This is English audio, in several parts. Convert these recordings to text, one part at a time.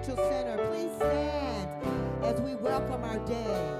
spiritual center. Please stand as we welcome our day.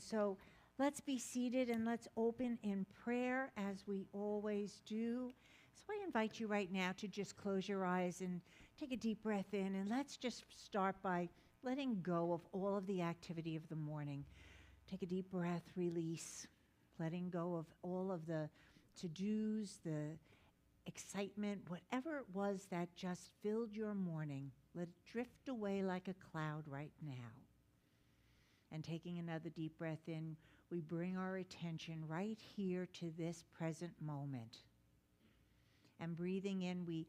So let's be seated and let's open in prayer as we always do. So I invite you right now to just close your eyes and take a deep breath in, and let's just start by letting go of all of the activity of the morning. Take a deep breath, release, letting go of all of the to-dos, the excitement, whatever it was that just filled your morning. Let it drift away like a cloud right now. And taking another deep breath in, we bring our attention right here to this present moment. And breathing in, we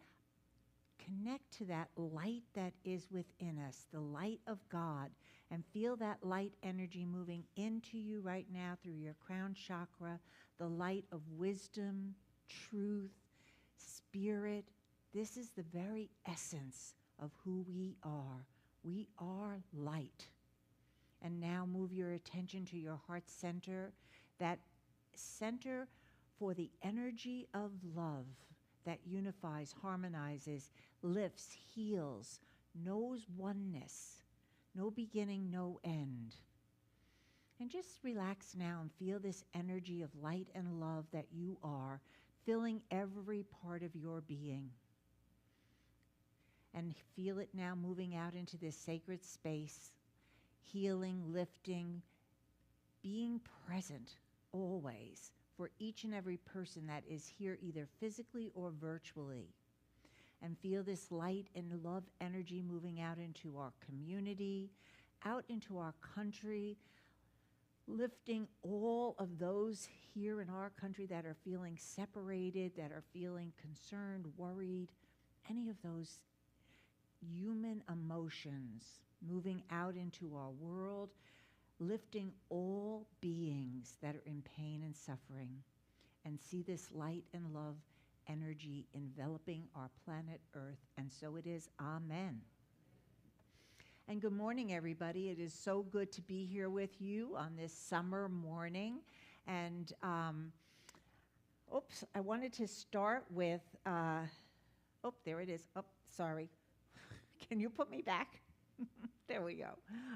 connect to that light that is within us, the light of God, and feel that light energy moving into you right now through your crown chakra, the light of wisdom, truth, spirit. This is the very essence of who we are. We are light. And now move your attention to your heart center, that center for the energy of love that unifies, harmonizes, lifts, heals, knows oneness, no beginning, no end. And just relax now and feel this energy of light and love that you are, filling every part of your being. And feel it now moving out into this sacred space, healing, lifting, being present always for each and every person that is here, either physically or virtually. And feel this light and love energy moving out into our community, out into our country, lifting all of those here in our country that are feeling separated, that are feeling concerned, worried, any of those human emotions moving out into our world, lifting all beings that are in pain and suffering, and see this light and love energy enveloping our planet Earth. And so it is. Amen. And good morning, everybody. It is so good to be here with you on this summer morning. And, I wanted to start with, there it is. Oh, sorry. Can you put me back? There we go.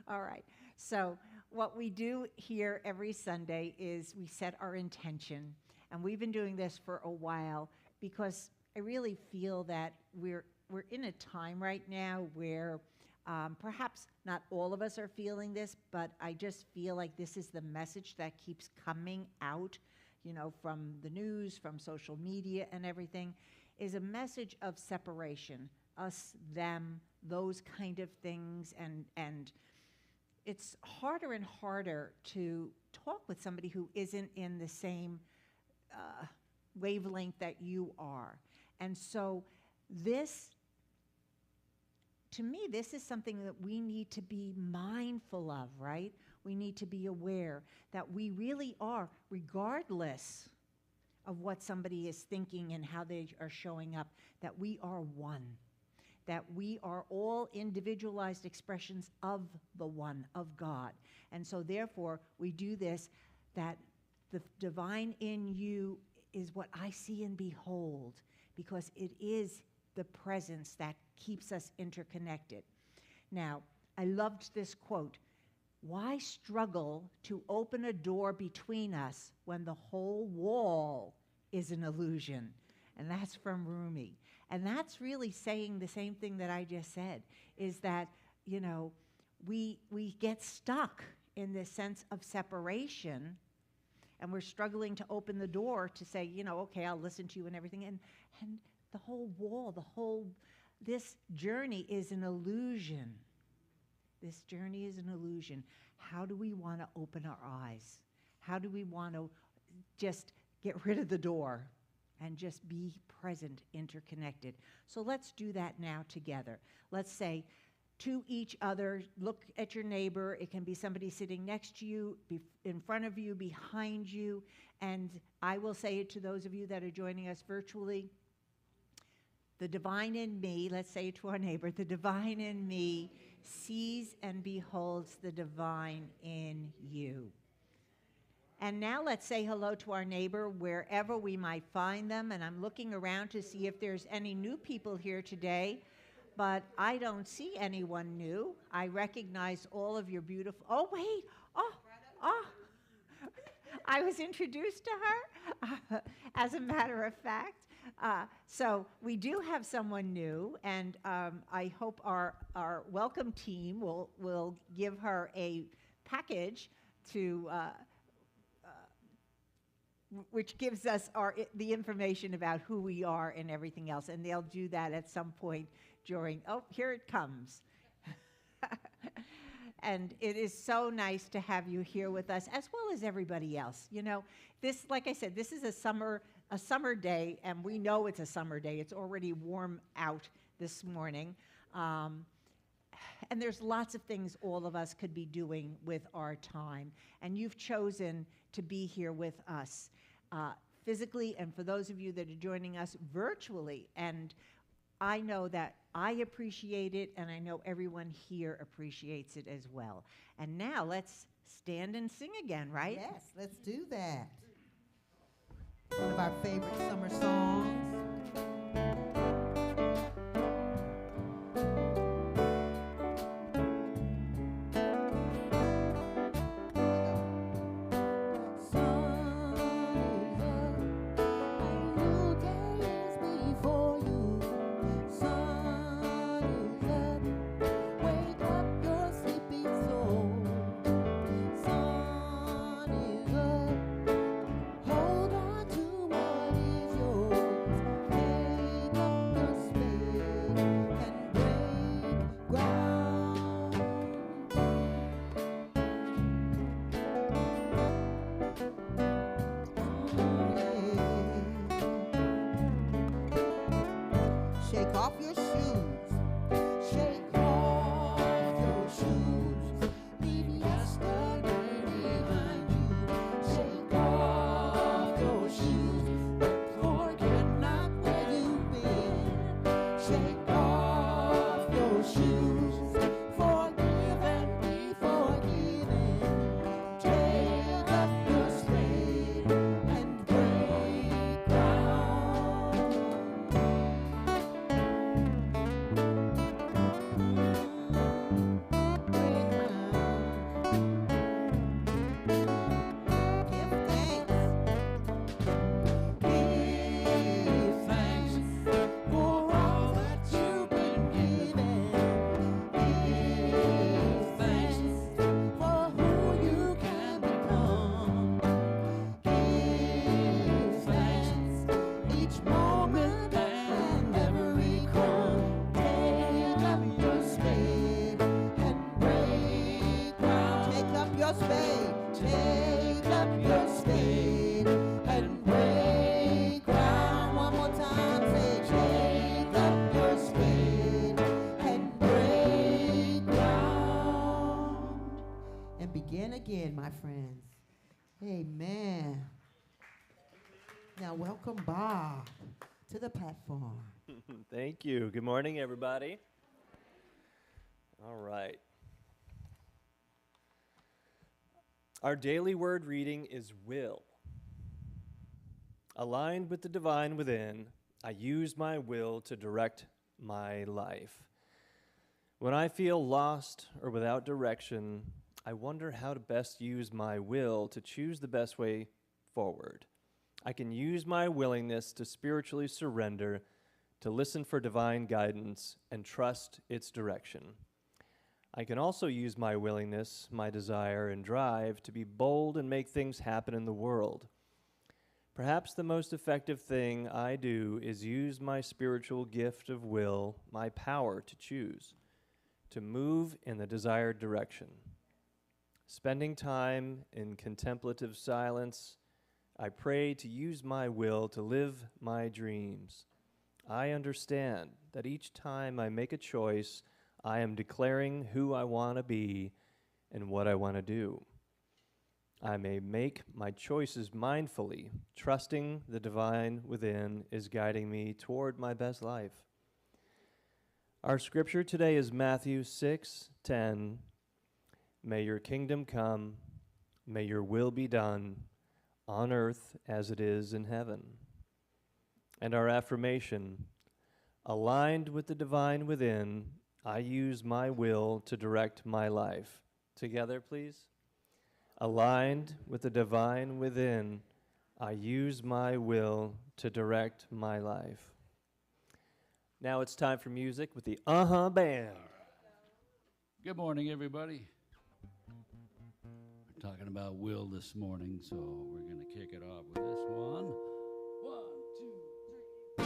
All right. So what we do here every Sunday is we set our intention. And we've been doing this for a while because I really feel that we're in a time right now where perhaps not all of us are feeling this, but I just feel like this is the message that keeps coming out, from the news, from social media and everything, is a message of separation, us, them, those kind of things. And it's harder and harder to talk with somebody who isn't in the same wavelength that you are. And so to me, this is something that we need to be mindful of, right? We need to be aware that we really are, regardless of what somebody is thinking and how they are showing up, that we are one, that we are all individualized expressions of the one, of God. And so therefore, we do this, that the divine in you is what I see and behold, because it is the presence that keeps us interconnected. Now, I loved this quote. Why struggle to open a door between us when the whole wall is an illusion? And that's from Rumi. And that's really saying the same thing that I just said, is that, we get stuck in this sense of separation, and we're struggling to open the door to say, okay, I'll listen to you and everything. And the whole wall, this journey is an illusion. This journey is an illusion. How do we want to open our eyes? How do we want to just get rid of the door and just be present, interconnected? So let's do that now together. Let's say to each other, look at your neighbor. It can be somebody sitting next to you, in front of you, behind you. And I will say it to those of you that are joining us virtually. The divine in me, let's say it to our neighbor, the divine in me sees and beholds the divine in you. And now let's say hello to our neighbor wherever we might find them. And I'm looking around to see if there's any new people here today, but I don't see anyone new. I recognize all of your beautiful, oh, wait, I was introduced to her, as a matter of fact. So we do have someone new, and I hope our welcome team will give her a package to which gives us the information about who we are and everything else, and they'll do that at some point during. Oh, here it comes. And it is so nice to have you here with us, as well as everybody else. This, like I said, this is a summer day, and we know it's a summer day. It's already warm out this morning. And there's lots of things all of us could be doing with our time. And you've chosen to be here with us physically, and for those of you that are joining us virtually. And I know that I appreciate it, and I know everyone here appreciates it as well. And now let's stand and sing again, right? Yes, let's do that. One of our favorite summer songs. Shake off your shoes. Shake off your shoes. Leave yesterday. Shake off your shoes. Forgive and be forgiven. Take up your spade and break ground. Break ground. Give thanks. Give thanks for all that you've been given. Give thanks for who you can become. Give thanks each moment and every crumb. Take up your spade and break ground. Take up your spade. Take up your spade and break ground. One more time, say, take up your spade and break ground. And begin again, my friends. Amen. Now welcome Bob to the platform. Thank you. Good morning, everybody. All right. Our daily word reading is will. Aligned with the divine within, I use my will to direct my life. When I feel lost or without direction, I wonder how to best use my will to choose the best way forward. I can use my willingness to spiritually surrender, to listen for divine guidance, and trust its direction. I can also use my willingness, my desire, and drive to be bold and make things happen in the world. Perhaps the most effective thing I do is use my spiritual gift of will, my power to choose, to move in the desired direction. Spending time in contemplative silence, I pray to use my will to live my dreams. I understand that each time I make a choice, I am declaring who I want to be and what I want to do. I may make my choices mindfully, trusting the divine within is guiding me toward my best life. Our scripture today is Matthew 6:10. May your kingdom come, may your will be done, on earth as it is in heaven. And our affirmation, aligned with the divine within, I use my will to direct my life. Together, please. Aligned with the divine within, I use my will to direct my life. Now it's time for music with the Band. Good morning, everybody. We're talking about will this morning, so we're going to kick it off with this one. 1, 2, 3.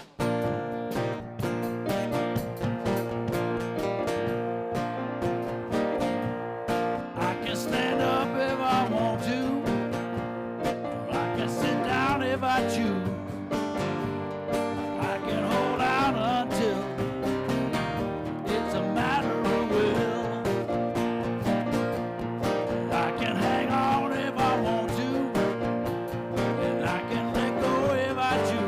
I can stand up if I want to, or I can sit down if I choose. I can hold out until it's a matter of will. I can hang on if I want to, and I can let go if I choose.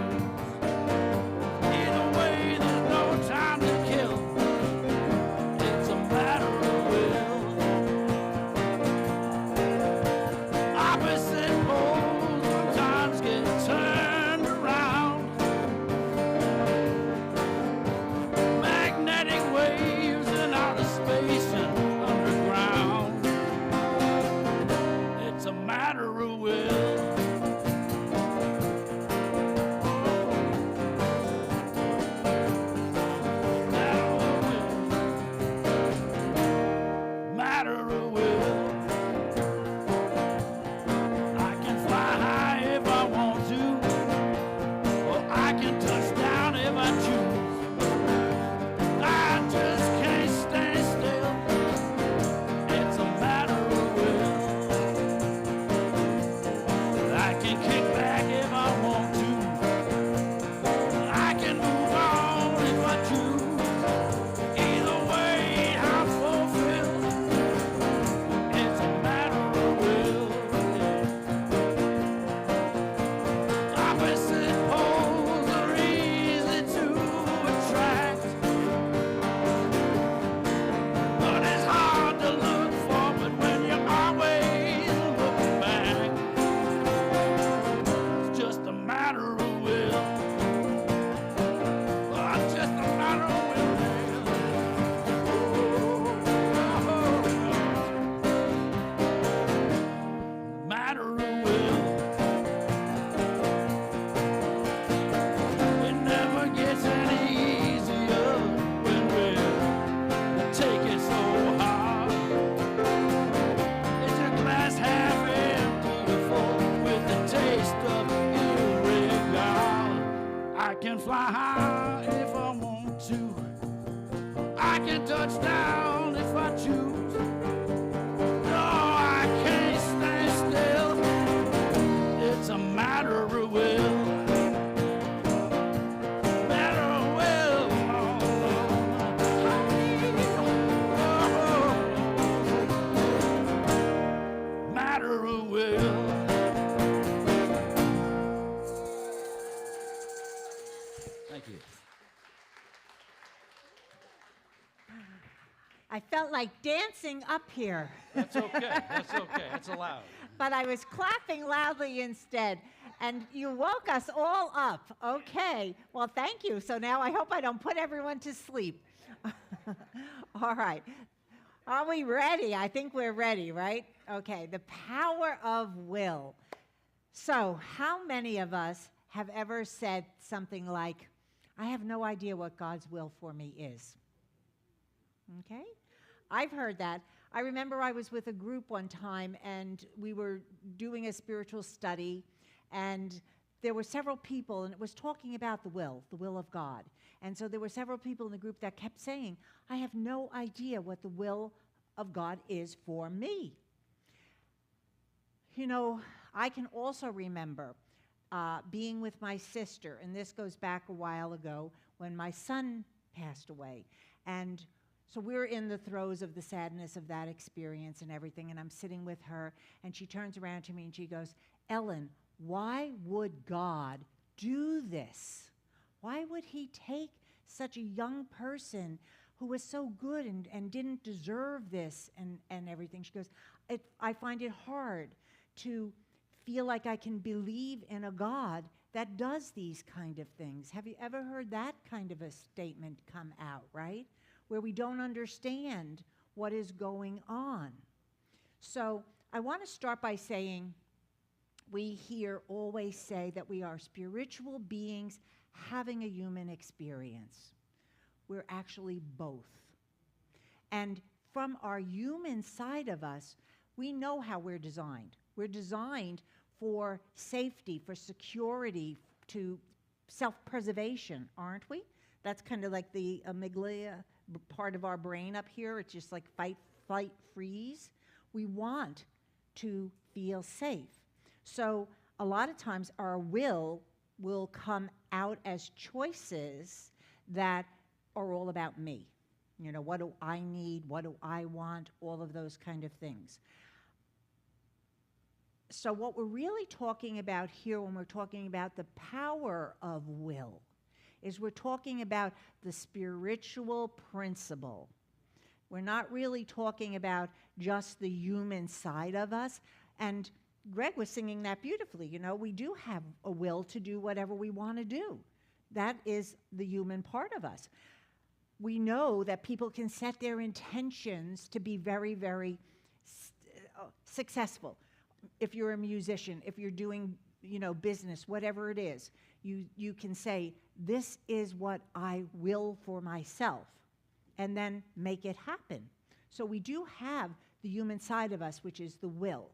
to. I can touch down if I choose. No, I can't stand still. It's a matter of will. Matter of will. Matter of will. Thank you. I felt like dancing up here, That's okay. That's okay. That's allowed. but I was clapping loudly instead. And you woke us all up. Okay. Well, thank you. So now I hope I don't put everyone to sleep. All right. Are we ready? I think we're ready, right? Okay. The power of will. So, how many of us have ever said something like, I have no idea what God's will for me is? Okay? I've heard that. I remember I was with a group one time, and we were doing a spiritual study, and there were several people, and it was talking about the will of God. And so there were several people in the group that kept saying, I have no idea what the will of God is for me. You know, I can also remember being with my sister, and this goes back a while ago when my son passed away. And so we're in the throes of the sadness of that experience and everything, and I'm sitting with her, and she turns around to me and she goes, Ellen, why would God do this? Why would he take such a young person who was so good and didn't deserve this and everything? She goes, I find it hard to feel like I can believe in a God that does these kind of things. Have you ever heard that kind of a statement come out, right? Where we don't understand what is going on. So I want to start by saying we here always say that we are spiritual beings having a human experience. We're actually both. And from our human side of us, we know how we're designed. We're designed for safety, for security, to self-preservation, aren't we? That's kind of like the amygdala part of our brain up here. It's just like fight, flight, freeze. We want to feel safe. So a lot of times our will come out as choices that are all about me. You know, what do I need? What do I want? All of those kind of things. So what we're really talking about here when we're talking about the power of will is we're talking about the spiritual principle. We're not really talking about just the human side of us. And Greg was singing that beautifully. You know, we do have a will to do whatever we want to do. That is the human part of us. We know that people can set their intentions to be very, very successful. If you're a musician, if you're doing, you know, business, whatever it is, you can say, this is what I will for myself, and then make it happen. So we do have the human side of us, which is the will.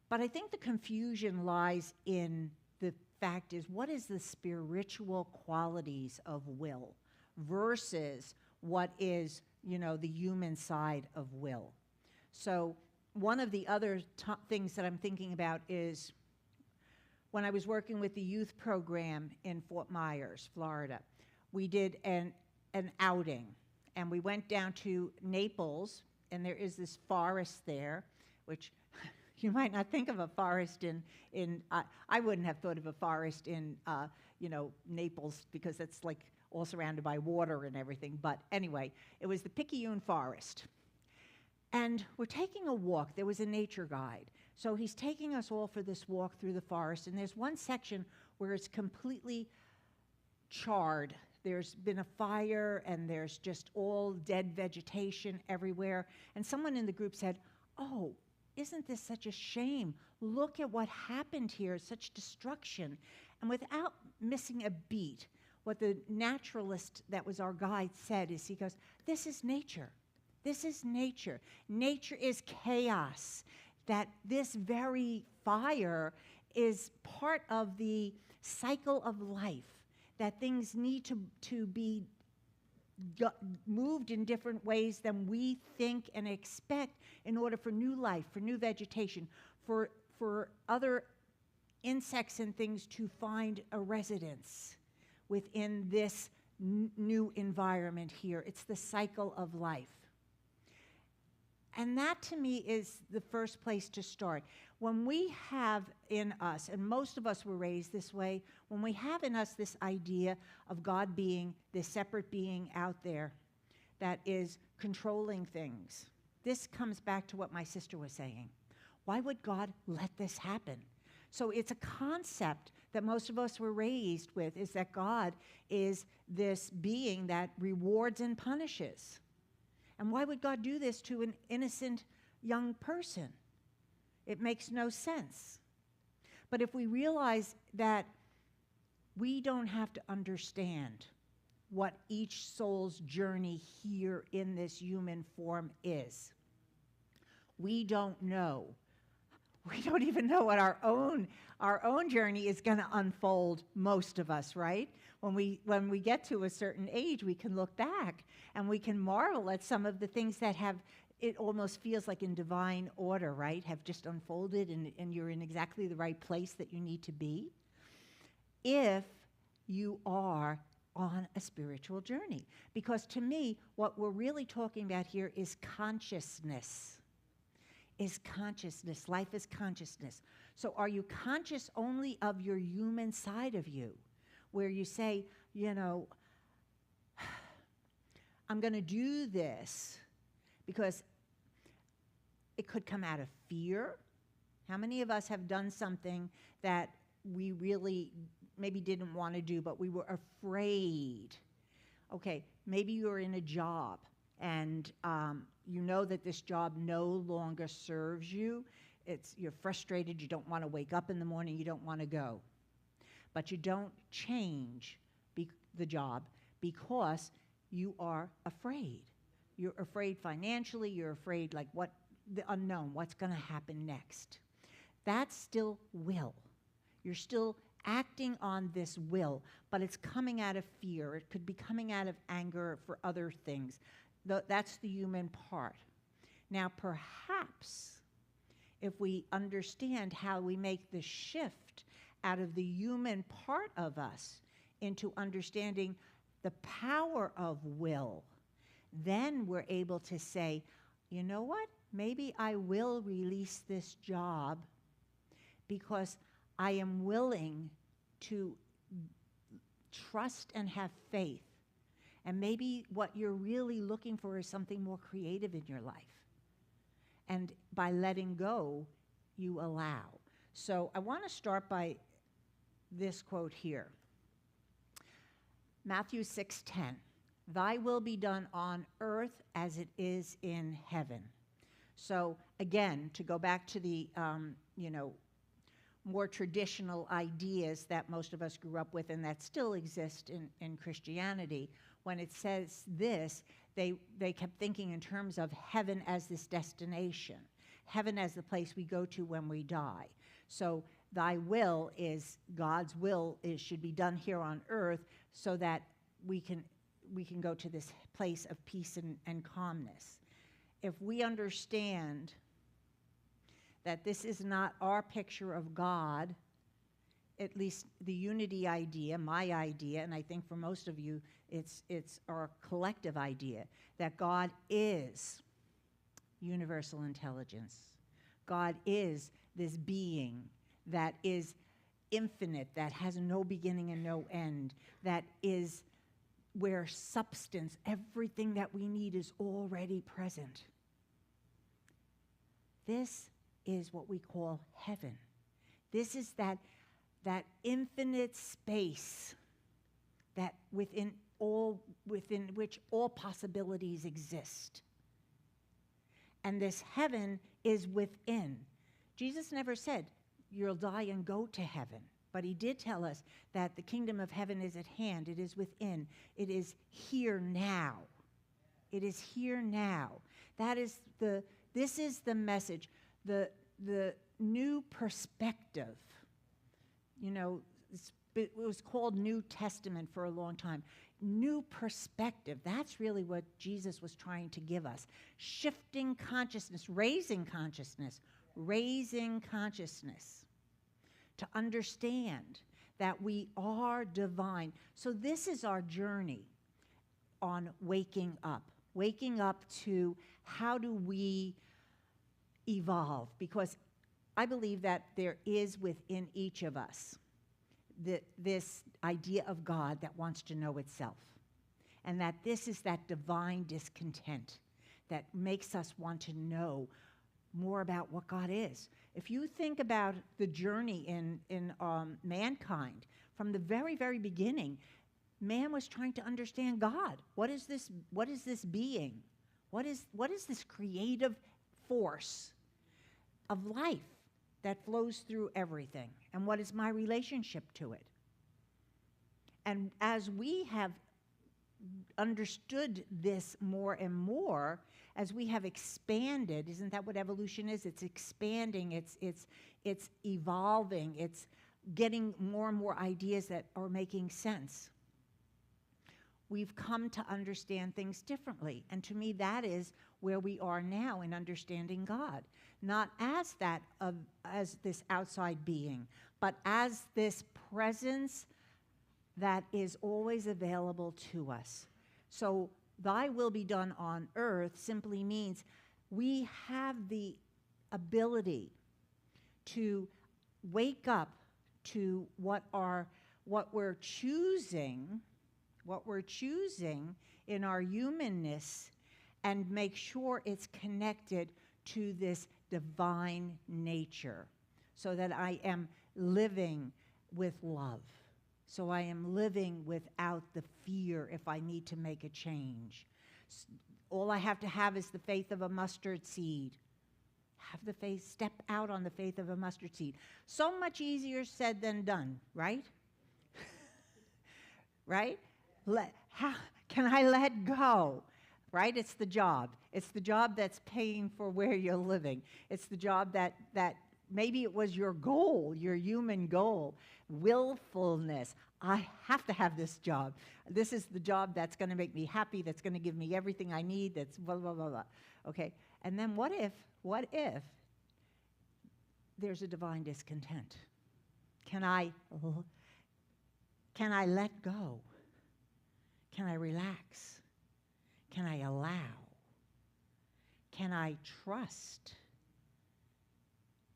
But I think the confusion lies in the fact is, what is the spiritual qualities of will versus what is, you know, the human side of will? So one of the other things that I'm thinking about is when I was working with the youth program in Fort Myers, Florida, we did an outing, and we went down to Naples, and there is this forest there, which you might not think of a forest in I wouldn't have thought of a forest in, you know, Naples, because it's like all surrounded by water and everything. But anyway, it was the Picayune Forest. And we're taking a walk. There was a nature guide. So he's taking us all for this walk through the forest. And there's one section where it's completely charred. There's been a fire, and there's just all dead vegetation everywhere. And someone in the group said, oh, isn't this such a shame? Look at what happened here, such destruction. And without missing a beat, what the naturalist that was our guide said is, he goes, this is nature. This is nature. Nature is chaos. That this very fire is part of the cycle of life. that things need to be moved in different ways than we think and expect in order for new life, for new vegetation, for other insects and things to find a residence within this new environment here. It's the cycle of life. And that, to me, is the first place to start. When we have in us, and most of us were raised this way, when we have in us this idea of God being this separate being out there that is controlling things, this comes back to what my sister was saying. Why would God let this happen? So it's a concept that most of us were raised with, is that God is this being that rewards and punishes. And why would God do this to an innocent young person? It makes no sense. But if we realize that we don't have to understand what each soul's journey here in this human form is, we don't know. We don't even know what our own journey is going to unfold, most of us, right? When we get to a certain age, we can look back and we can marvel at some of the things that have, it almost feels like in divine order, right? Have just unfolded and you're in exactly the right place that you need to be. If you are on a spiritual journey. Because to me, what we're really talking about here is consciousness. Life is consciousness. So are you conscious only of your human side of you, where you say, you know, I'm going to do this because it could come out of fear? How many of us have done something that we really maybe didn't want to do, but we were afraid? Okay, maybe you're in a job and you know that this job no longer serves you. You're frustrated, you don't want to wake up in the morning, you don't want to go. But you don't change the job because you are afraid. You're afraid financially, you're afraid like what the unknown, what's going to happen next. That's still will. You're still acting on this will, but it's coming out of fear. It could be coming out of anger for other things. That's the human part. Now, perhaps if we understand how we make the shift out of the human part of us into understanding the power of will, then we're able to say, you know what? Maybe I will release this job because I am willing to trust and have faith. And maybe what you're really looking for is something more creative in your life. And by letting go, you allow. So I want to start by this quote here. Matthew 6:10. Thy will be done on earth as it is in heaven. So again, to go back to the, more traditional ideas that most of us grew up with and that still exist in Christianity, when it says this, they kept thinking in terms of heaven as this destination, heaven as the place we go to when we die. So thy will is, God's will is, should be done here on earth so that we can go to this place of peace and calmness. If we understand that this is not our picture of God, at least the unity idea, my idea, and I think for most of you, it's our collective idea, that God is universal intelligence. God is this being that is infinite, that has no beginning and no end, that is where substance, everything that we need is already present. This is what we call heaven. This is that infinite space that within which all possibilities exist. And this heaven is within. Jesus never said, you'll die and go to heaven. But he did tell us that the kingdom of heaven is at hand. It is within. It is here now. It is here now. This is the message. The new perspective. You know, it was called New Testament for a long time. New perspective. That's really what Jesus was trying to give us. Shifting consciousness, raising consciousness to understand that we are divine. So this is our journey on waking up to how do we evolve, because I believe that there is within each of us this idea of God that wants to know itself, and that this is that divine discontent that makes us want to know more about what God is. If you think about the journey in mankind, from the very, very beginning, man was trying to understand God. What is this being? What is this creative force of life that flows through everything? And what is my relationship to it? And as we have understood this more and more, as we have expanded, isn't that what evolution is? It's expanding, it's evolving, it's getting more and more ideas that are making sense. We've come to understand things differently. And to me, that is where we are now in understanding God. Not as as this outside being, but as this presence that is always available to us. So, thy will be done on earth simply means we have the ability to wake up to what we're choosing in our humanness, and make sure it's connected to this divine nature, so that I am living with love. So I am living without the fear if I need to make a change. All I have to have is the faith of a mustard seed. Have the faith, step out on the faith of a mustard seed. So much easier said than done, right? Right? How can I let go? Right? It's the job. It's the job that's paying for where you're living. It's the job that maybe it was your goal, your human goal. Willfulness. I have to have this job. This is the job that's going to make me happy, that's going to give me everything I need, that's blah, blah, blah, blah. Okay? And then what if there's a divine discontent? Can I let go? Can I relax? Can I allow? Can I trust?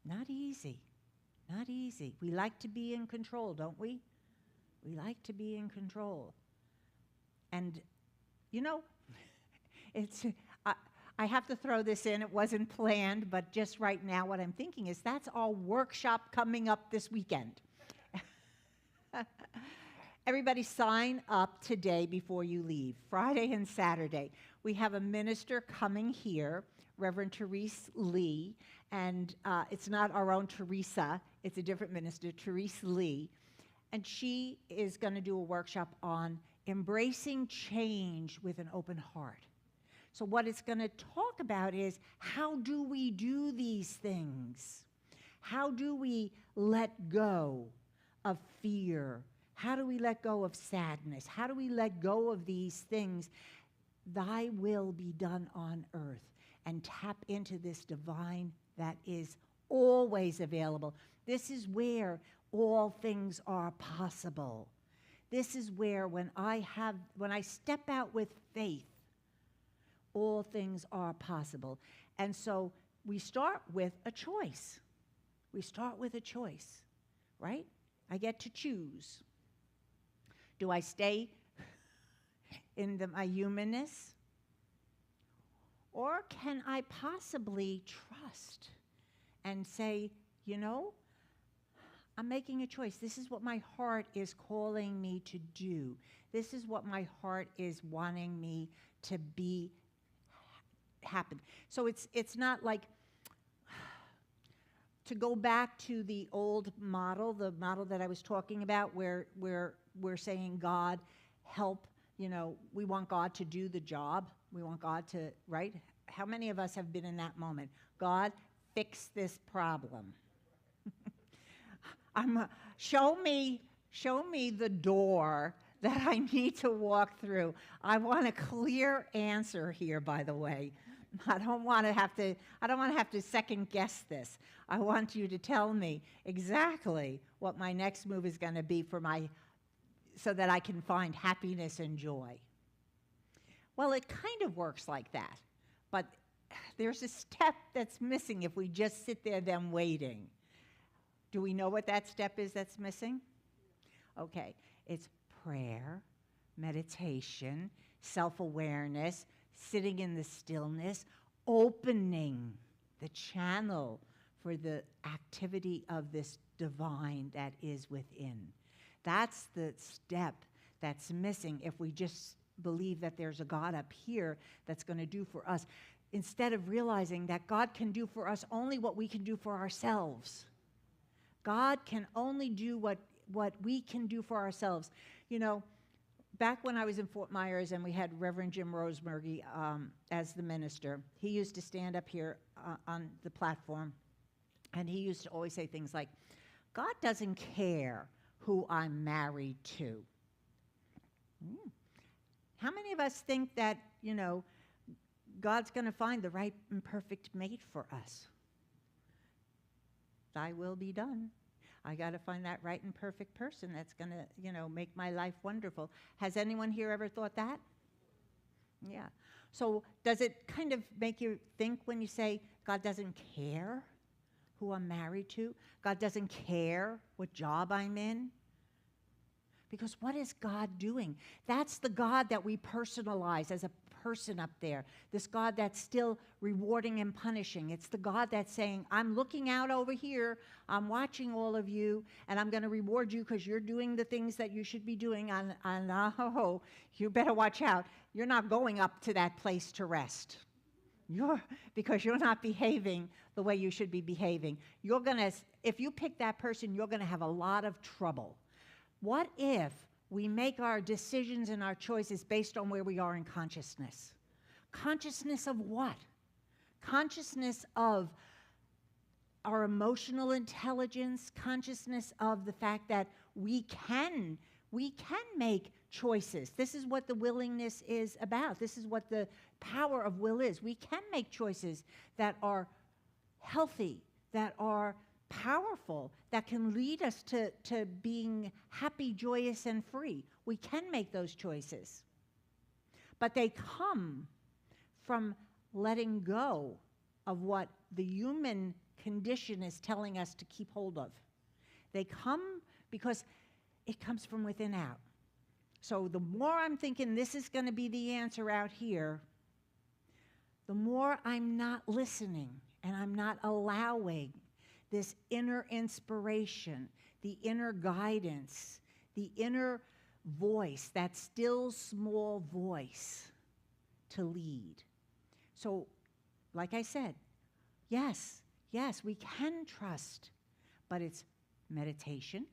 Not easy. Not easy. We like to be in control, don't we? We like to be in control. And, you know, I have to throw this in. It wasn't planned, but just right now what I'm thinking is that's our workshop coming up this weekend. Everybody sign up today before you leave, Friday and Saturday. We have a minister coming here, Reverend Therese Lee, and it's not our own Teresa, it's a different minister, Therese Lee, and she is going to do a workshop on embracing change with an open heart. So what it's going to talk about is, how do we do these things? How do we let go of fear? How do we let go of sadness? How do we let go of these things? Thy will be done on earth, and tap into this divine that is always available. This is where all things are possible. This is where when I step out with faith, all things are possible. And so we start with a choice. We start with a choice, right? I get to choose. Do I stay in my humanness? Or can I possibly trust and say, you know, I'm making a choice. This is what my heart is calling me to do. This is what my heart is wanting me to be happen. So it's not like, to go back to the old model, the model that I was talking about, where we're saying, God, help, you know, we want God to do the job. We want God to, right? How many of us have been in that moment? God, fix this problem. Show me Show me the door that I need to walk through. I want a clear answer here, by the way. I don't want to have to second guess this. I want you to tell me exactly what my next move is going to be so that I can find happiness and joy. Well, it kind of works like that, but there's a step that's missing if we just sit there then waiting. Do we know what that step is that's missing? Okay, it's prayer, meditation, self-awareness, sitting in the stillness, opening the channel for the activity of this divine that is within. That's the step that's missing if we just believe that there's a God up here that's going to do for us, instead of realizing that God can do for us only what we can do for ourselves. God can only do what we can do for ourselves. You know, back when I was in Fort Myers and we had Reverend Jim Rosemurgy as the minister, he used to stand up here on the platform, and he used to always say things like, God doesn't care who I'm married to. How many of us think that, you know, God's going to find the right and perfect mate for us? Thy will be done. I got to find that right and perfect person that's going to, you know, make my life wonderful. Has anyone here ever thought that? Yeah. So does it kind of make you think when you say God doesn't care who I'm married to? God doesn't care what job I'm in? Because what is God doing? That's the God that we personalize as a person up there. This God that's still rewarding and punishing. It's the God that's saying, I'm looking out over here, I'm watching all of you, and I'm going to reward you because you're doing the things that you should be doing, and you better watch out. You're not going up to that place to rest. Because you're not behaving the way you should be behaving. If you pick that person, you're going to have a lot of trouble. What if we make our decisions and our choices based on where we are in consciousness? Consciousness of what? Consciousness of our emotional intelligence, consciousness of the fact that we can make choices. This is what the willingness is about. This is what the power of will is. We can make choices that are healthy, that are powerful, that can lead us to being happy, joyous, and free. We can make those choices. But they come from letting go of what the human condition is telling us to keep hold of. They come because it comes from within out. So the more I'm thinking this is going to be the answer out here, the more I'm not listening and I'm not allowing this inner inspiration, the inner guidance, the inner voice, that still small voice to lead. So, like I said, yes, we can trust, but it's meditation,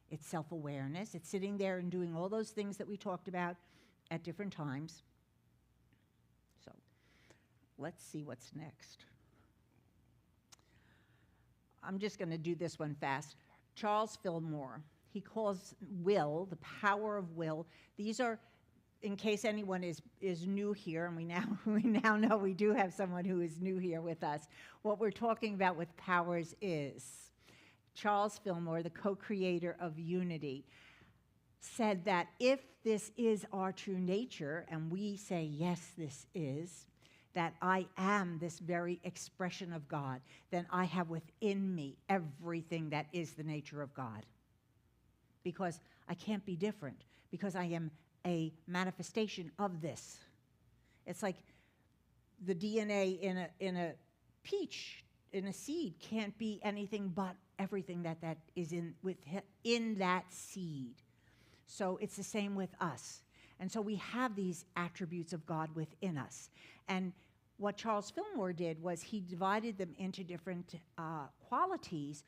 it's self-awareness, it's sitting there and doing all those things that we talked about at different times. So, let's see what's next. I'm just going to do this one fast. Charles Fillmore, he calls will, the power of will. These are, in case anyone is new here, and we now know we do have someone who is new here with us. What we're talking about with powers is Charles Fillmore, the co-creator of Unity, said that if this is our true nature, and we say, yes, this is, that I am this very expression of God, then I have within me everything that is the nature of God. Because I can't be different, because I am a manifestation of this. It's like the DNA in a peach, in a seed, can't be anything but everything that is in that seed. So it's the same with us. And so we have these attributes of God within us. And what Charles Fillmore did was he divided them into different qualities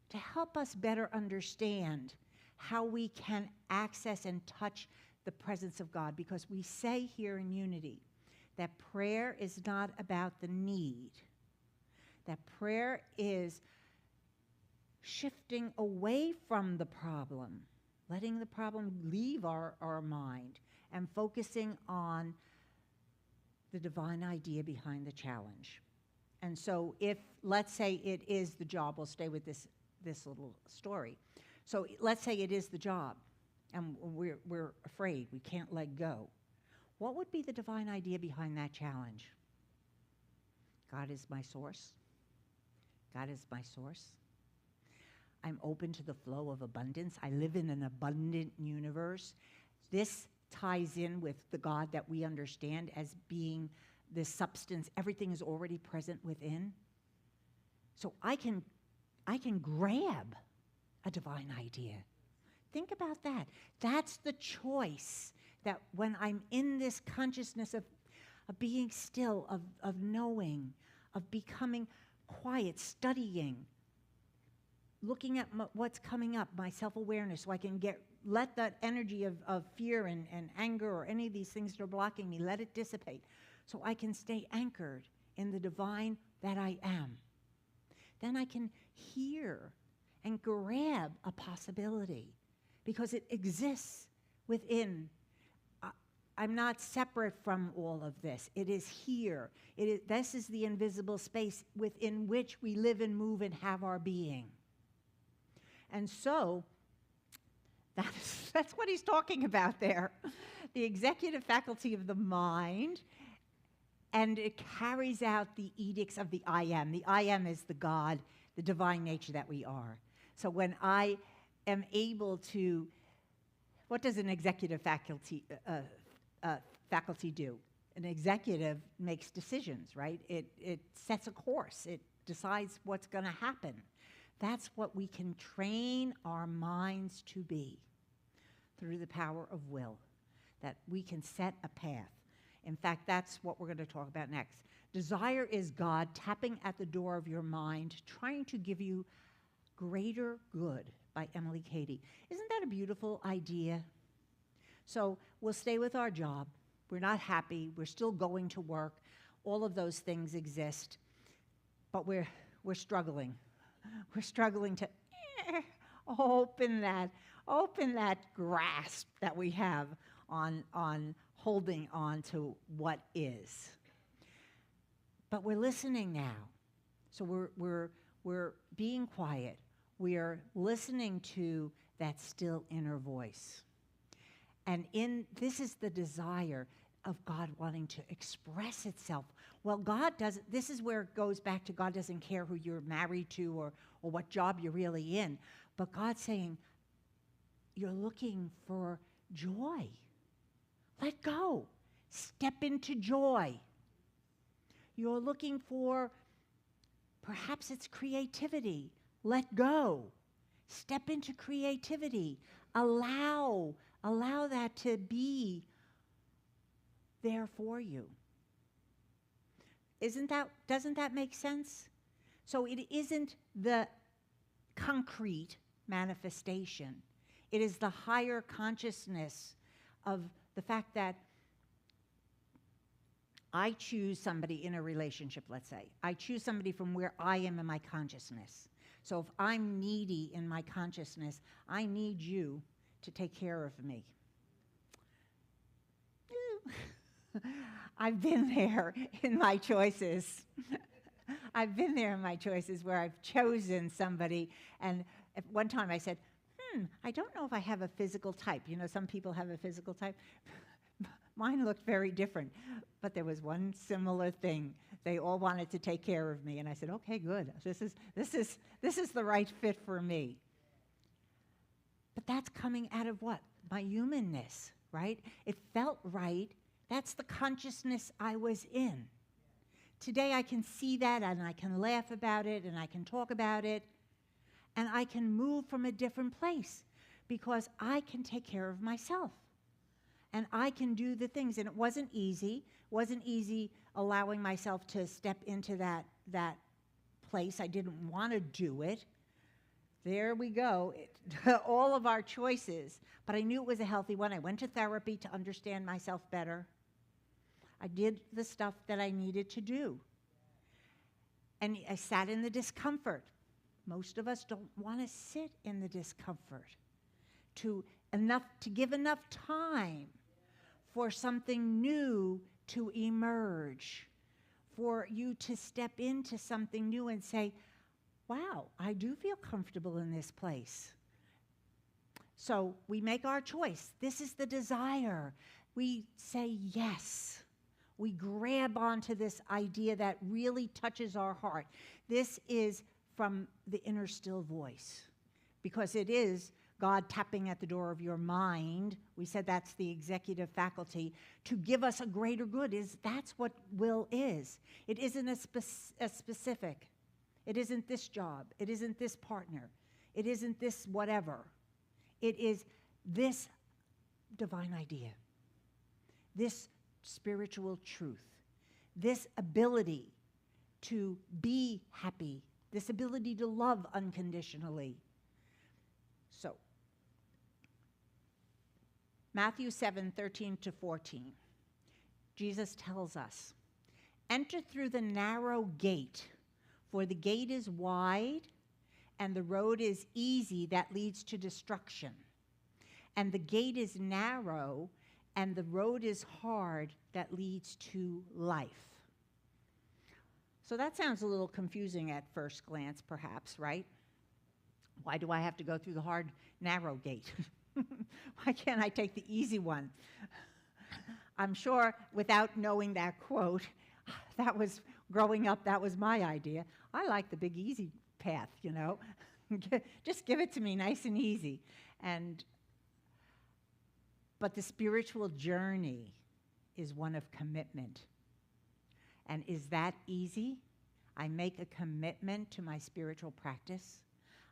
to help us better understand how we can access and touch the presence of God. Because we say here in Unity that prayer is not about the need, that prayer is shifting away from the problem. letting the problem leave our mind and focusing on the divine idea behind the challenge. And so if, let's say it is the job, we'll stay with this little story. So let's say it is the job, and we're afraid, we can't let go. What would be the divine idea behind that challenge? God is my source. God is my source. I'm open to the flow of abundance. I live in an abundant universe. This ties in with the God that we understand as being this substance. Everything is already present within. So I can grab a divine idea. Think about that. That's the choice, that when I'm in this consciousness of being still, of knowing, of becoming quiet, studying, looking at what's coming up, my self-awareness, so I can let that energy of fear and anger or any of these things that are blocking me, let it dissipate, so I can stay anchored in the divine that I am. Then I can hear and grab a possibility because it exists within. I'm not separate from all of this. It is here. This is the invisible space within which we live and move and have our being. And so that's what he's talking about there. The executive faculty of the mind, and it carries out the edicts of the I am. The I am is the God, the divine nature that we are. So when I am able to, what does an executive faculty do? An executive makes decisions, right? It sets a course. It decides what's going to happen. That's what we can train our minds to be through the power of will, that we can set a path. In fact, that's what we're going to talk about next. Desire is God tapping at the door of your mind, trying to give you greater good, by Emily Cady. Isn't that a beautiful idea? So we'll stay with our job. We're not happy. We're still going to work. All of those things exist, but we're struggling. We're struggling to open that grasp that we have on holding on to what is. But we're listening now. So we're being quiet. We are listening to that still inner voice. And this is the desire of God wanting to express itself. Well, God doesn't, this is where it goes back to God doesn't care who you're married to or what job you're really in. But God's saying, you're looking for joy. Let go. Step into joy. You're looking for, perhaps it's creativity. Let go. Step into creativity. Allow that to be there for you. Doesn't that make sense? So it isn't the concrete manifestation. It is the higher consciousness of the fact that I choose somebody in a relationship, let's say. I choose somebody from where I am in my consciousness. So if I'm needy in my consciousness, I need you to take care of me. I've been there in my choices. I've been there in my choices where I've chosen somebody, and at one time I said, I don't know if I have a physical type. You know, some people have a physical type. Mine looked very different, but there was one similar thing. They all wanted to take care of me, and I said, okay, good. This is the right fit for me. But that's coming out of what? My humanness, right? It felt right. That's the consciousness I was in. Today I can see that, and I can laugh about it, and I can talk about it, and I can move from a different place because I can take care of myself. And I can do the things. And it wasn't easy. It wasn't easy allowing myself to step into that place. I didn't want to do it. There we go. All of our choices. But I knew it was a healthy one. I went to therapy to understand myself better. I did the stuff that I needed to do. And I sat in the discomfort. Most of us don't want to sit in the discomfort. To to give enough time for something new to emerge, for you to step into something new and say, wow, I do feel comfortable in this place. So we make our choice. This is the desire. We say yes. We grab onto this idea that really touches our heart. This is from the inner still voice, because it is God tapping at the door of your mind. We said that's the executive faculty to give us a greater good. That's what will is. It isn't a specific. It isn't this job. It isn't this partner. It isn't this whatever. It is this divine idea, this spiritual truth, this ability to be happy, this ability to love unconditionally. So, Matthew 7:13-14, Jesus tells us, enter through the narrow gate, for the gate is wide and the road is easy that leads to destruction. And the gate is narrow and the road is hard that leads to life. So that sounds a little confusing at first glance, perhaps, right? Why do I have to go through the hard, narrow gate? Why can't I take the easy one? I'm sure without knowing that quote, that was, growing up, that was my idea. I like the big easy path, you know. Just give it to me nice and easy. But the spiritual journey is one of commitment. And is that easy? I make a commitment to my spiritual practice.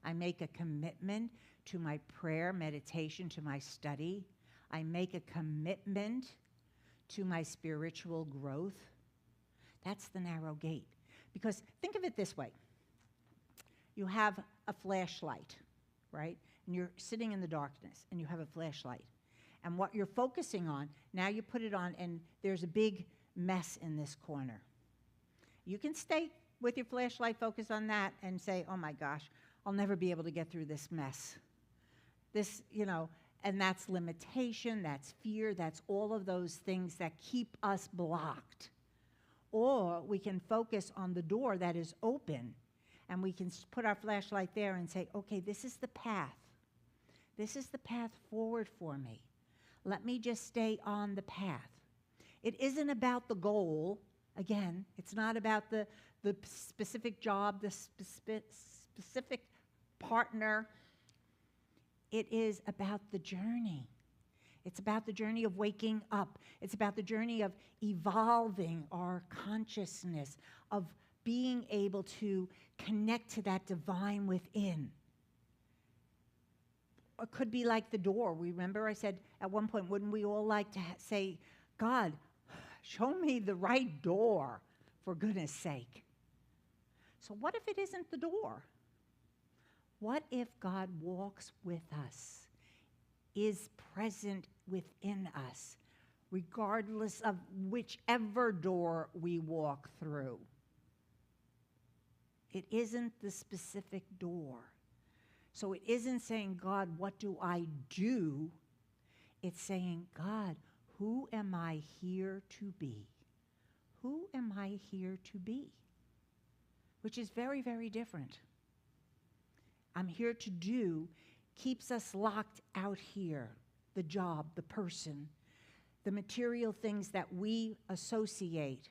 I make a commitment to my prayer, meditation, to my study. I make a commitment to my spiritual growth. That's the narrow gate. Because think of it this way. You have a flashlight, right? And you're sitting in the darkness, and you have a flashlight. And what you're focusing on, now you put it on, and there's a big mess in this corner. You can stay with your flashlight focused on that and say, oh my gosh, I'll never be able to get through this mess. This, you know, and that's limitation, that's fear, that's all of those things that keep us blocked. Or we can focus on the door that is open, and we can put our flashlight there and say, okay, this is the path. This is the path forward for me. Let me just stay on the path. It isn't about the goal. Again, it's not about the specific job, the specific partner. It is about the journey. It's about the journey of waking up. It's about the journey of evolving our consciousness, of being able to connect to that divine within. It could be like the door. Remember I said at one point, wouldn't we all like to say, God, show me the right door, for goodness sake. So what if it isn't the door? What if God walks with us, is present within us, regardless of whichever door we walk through? It isn't the specific door. So it isn't saying, God, what do I do? It's saying, God, who am I here to be? Who am I here to be? Which is very, very different. I'm here to do keeps us locked out here. The job, the person, the material things that we associate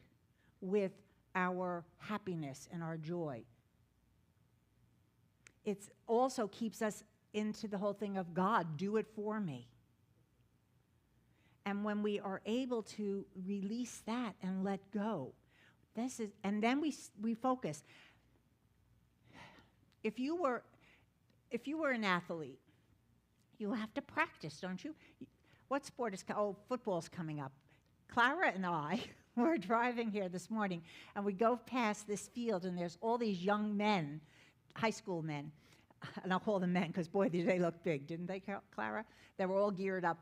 with our happiness and our joy. It also keeps us into the whole thing of God, do it for me. And when we are able to release that and let go, and then we focus. If you were an athlete, you have to practice, don't you? What sport is, football's coming up. Clara and I were driving here this morning, and we go past this field, and there's all these young men, high school men, and I'll call them men because, boy, did they look big, didn't they, Clara? They were all geared up,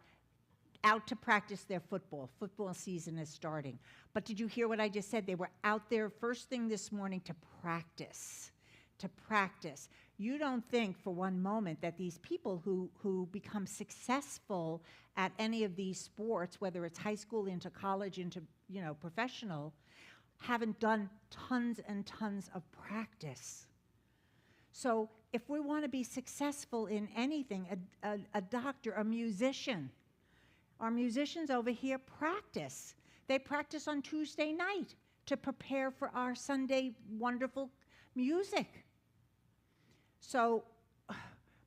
out to practice their football. Football season is starting. But did you hear what I just said? They were out there first thing this morning to practice, to practice. You don't think for one moment that these people who become successful at any of these sports, whether it's high school into college into, professional, haven't done tons and tons of practice. So if we want to be successful in anything, a doctor, a musician, our musicians over here practice. They practice on Tuesday night to prepare for our Sunday wonderful music. So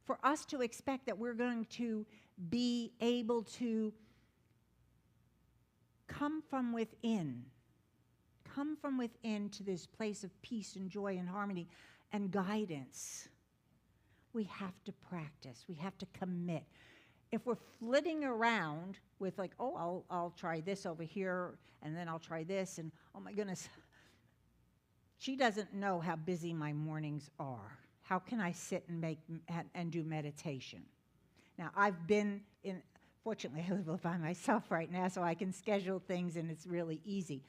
for us to expect that we're going to be able to come from within to this place of peace and joy and harmony and guidance, we have to practice. We have to commit. If we're flitting around with like, oh, I'll try this over here, and then I'll try this, and oh my goodness, she doesn't know how busy my mornings are. How can I sit and do meditation? Now, fortunately, I live by myself right now, so I can schedule things, and it's really easy.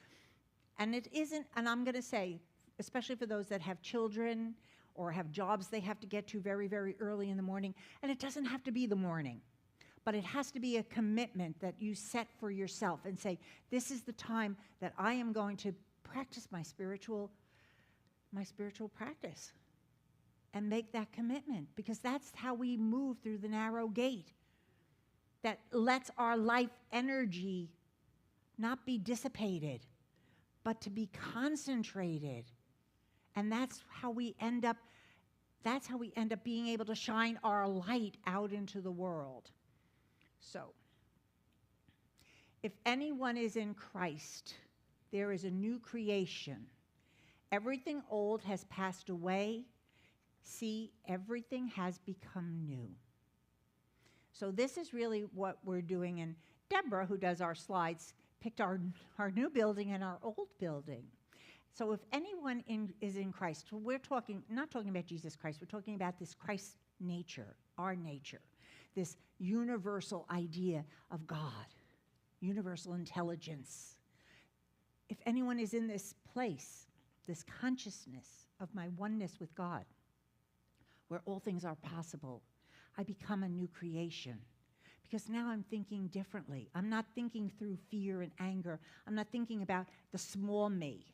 And it isn't, and I'm going to say, especially for those that have children or have jobs they have to get to very, very early in the morning, and it doesn't have to be the morning, but it has to be a commitment that you set for yourself and say, this is the time that I am going to practice my spiritual practice, and make that commitment, because that's how we move through the narrow gate that lets our life energy not be dissipated, but to be concentrated. And that's how we end up being able to shine our light out into the world. So, if anyone is in Christ, there is a new creation. Everything old has passed away. See, everything has become new. So this is really what we're doing. And Deborah, who does our slides, picked our new building and our old building. So if anyone is in Christ, we're not talking about Jesus Christ, we're talking about this Christ nature, our nature, this universal idea of God, universal intelligence. If anyone is in this place, this consciousness of my oneness with God, where all things are possible, I become a new creation. Because now I'm thinking differently. I'm not thinking through fear and anger. I'm not thinking about the small me,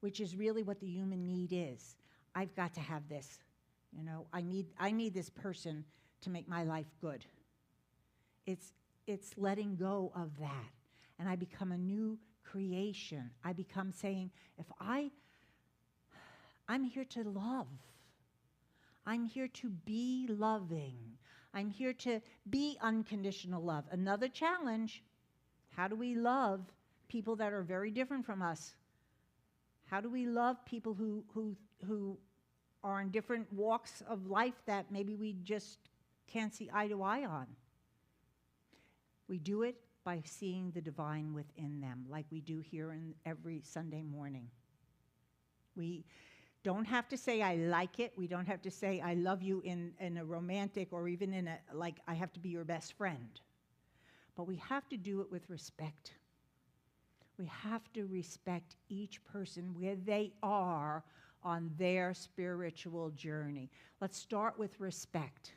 which is really what the human need is. I've got to have this. I need this person to make my life good. It's letting go of that. And I become a new creation. I become saying, I'm here to love. I'm here to be loving. I'm here to be unconditional love. Another challenge, how do we love people that are very different from us? How do we love people who are in different walks of life that maybe we just can't see eye to eye on? We do it by seeing the divine within them, like we do here in every Sunday morning. We don't have to say I like it. We don't have to say I love you in a romantic or even in like I have to be your best friend. But we have to do it with respect. We have to respect each person where they are on their spiritual journey. Let's start with respect.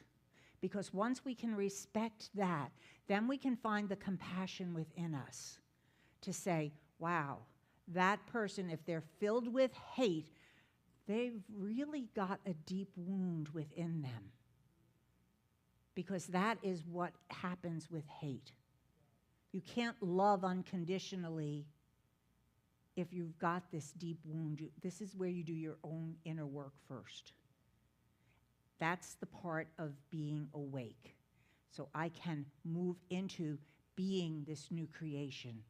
Because once we can respect that, then we can find the compassion within us to say, wow, that person, if they're filled with hate, they've really got a deep wound within them. Because that is what happens with hate. You can't love unconditionally if you've got this deep wound. This is where you do your own inner work first. That's the part of being awake. So I can move into being this new creation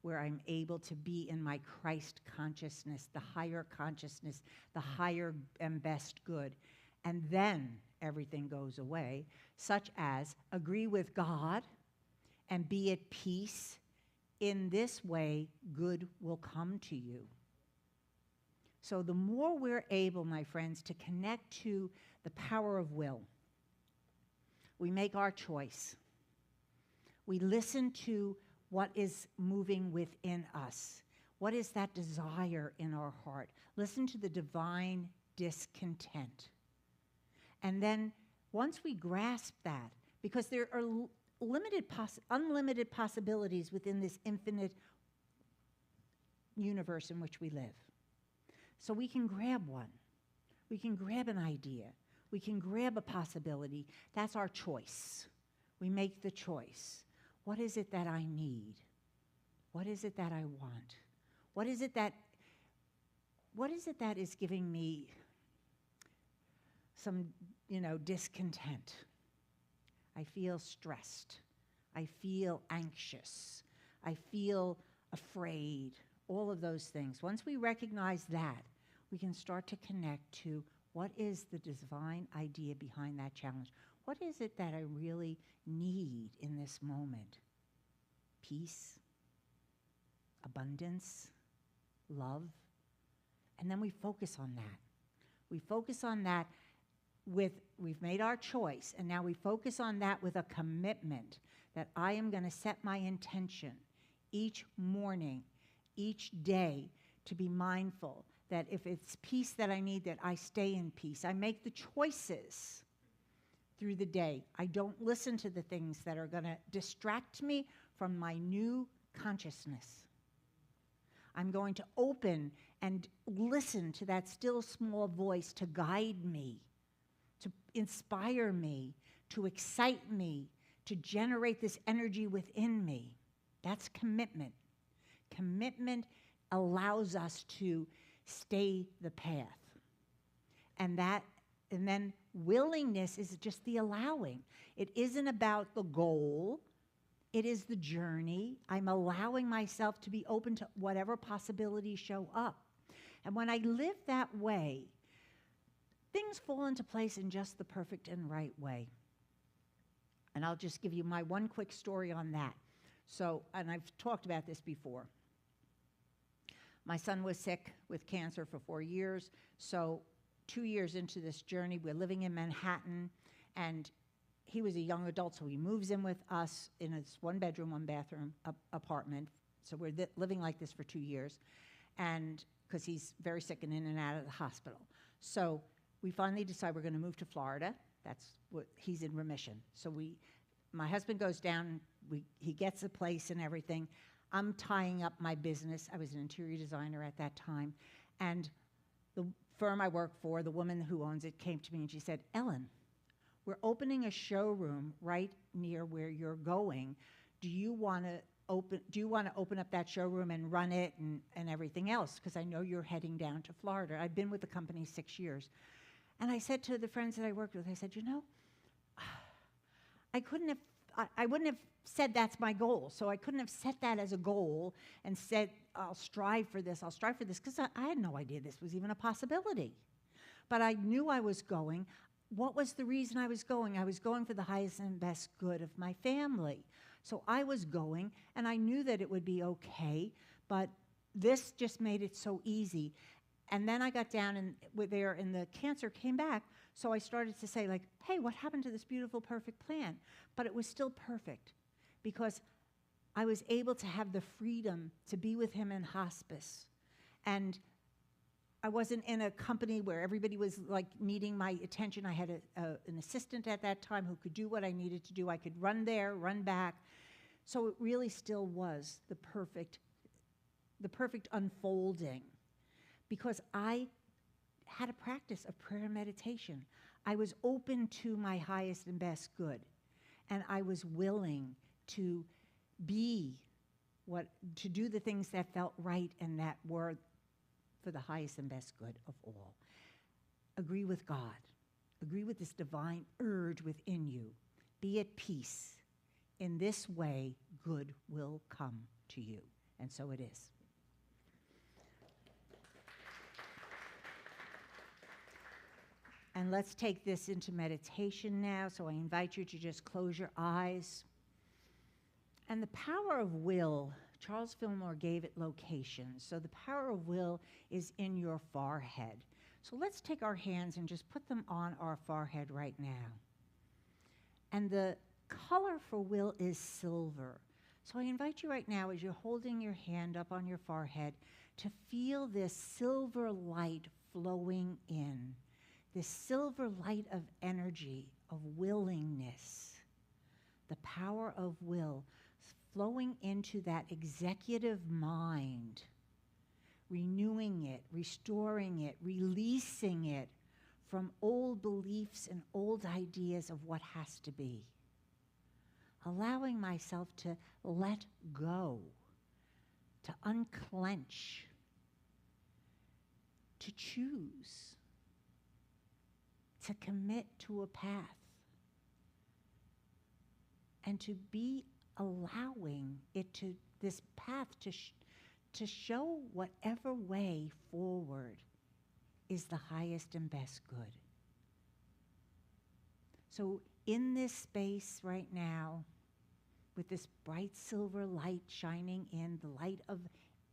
where I'm able to be in my Christ consciousness, the higher consciousness, the higher and best good. And then everything goes away, such as agree with God and be at peace. In this way, good will come to you. So the more we're able, my friends, to connect to the power of will, we make our choice. We listen to what is moving within us. What is that desire in our heart? Listen to the divine discontent. And then once we grasp that, because there are unlimited possibilities within this infinite universe in which we live. So we can grab one. We can grab an idea. We can grab a possibility. That's our choice. We make the choice. What is it that I need? What is it that I want? What is it that is giving me some, discontent? I feel stressed. I feel anxious. I feel afraid. All of those things. Once we recognize that, we can start to connect to what is the divine idea behind that challenge. What is it that I really need in this moment? Peace, abundance, love. And then we focus on that. We focus on that we've made our choice, and now we focus on that with a commitment that I am going to set my intention each morning, each day, to be mindful that if it's peace that I need, that I stay in peace. I make the choices through the day. I don't listen to the things that are going to distract me from my new consciousness. I'm going to open and listen to that still small voice to guide me, to inspire me, to excite me, to generate this energy within me. That's commitment. Commitment allows us to stay the path. And then willingness is just the allowing. It isn't about the goal. It is the journey. I'm allowing myself to be open to whatever possibilities show up. And when I live that way, things fall into place in just the perfect and right way. And I'll just give you my one quick story on that. So, and I've talked about this before. My son was sick with cancer for 4 years. So 2 years into this journey, we're living in Manhattan, and he was a young adult, so he moves in with us in a 1-bedroom, 1-bathroom apartment. So we're living like this for 2 years, and because he's very sick and in and out of the hospital. So we finally decide we're going to move to Florida. That's what he's in remission. So my husband goes down. He gets a place and everything. I'm tying up my business. I was an interior designer at that time, and the firm I work for, the woman who owns it, came to me and she said, "Ellen, we're opening a showroom right near where you're going. Do you want to open up that showroom and run it and everything else? Because I know you're heading down to Florida." I've been with the company 6 years. And I said to the friends that I worked with, I said, I wouldn't have said that's my goal. So I couldn't have set that as a goal and said, I'll strive for this, because I had no idea this was even a possibility. But I knew I was going. What was the reason I was going? I was going for the highest and best good of my family. So I was going, and I knew that it would be okay, but this just made it so easy. And then I got down and the cancer came back, so I started to say, like, hey, what happened to this beautiful, perfect plan? But it was still perfect because I was able to have the freedom to be with him in hospice. And I wasn't in a company where everybody was like needing my attention. I had an assistant at that time who could do what I needed to do. I could run there, run back. So it really still was the perfect unfolding, because I had a practice of prayer and meditation. I was open to my highest and best good, and I was willing to do the things that felt right and that were for the highest and best good of all. Agree with God. Agree with this divine urge within you. Be at peace. In this way, good will come to you. And so it is. And let's take this into meditation now. So I invite you to just close your eyes. And the power of will, Charles Fillmore gave it locations. So the power of will is in your forehead. So let's take our hands and just put them on our forehead right now. And the color for will is silver. So I invite you right now, as you're holding your hand up on your forehead, to feel this silver light flowing in, this silver light of energy, of willingness, the power of will flowing into that executive mind, renewing it, restoring it, releasing it from old beliefs and old ideas of what has to be. Allowing myself to let go, to unclench, to choose, to commit to a path, and to be allowing it to, this path to show whatever way forward is the highest and best good. So in this space right now, with this bright silver light shining in, the light of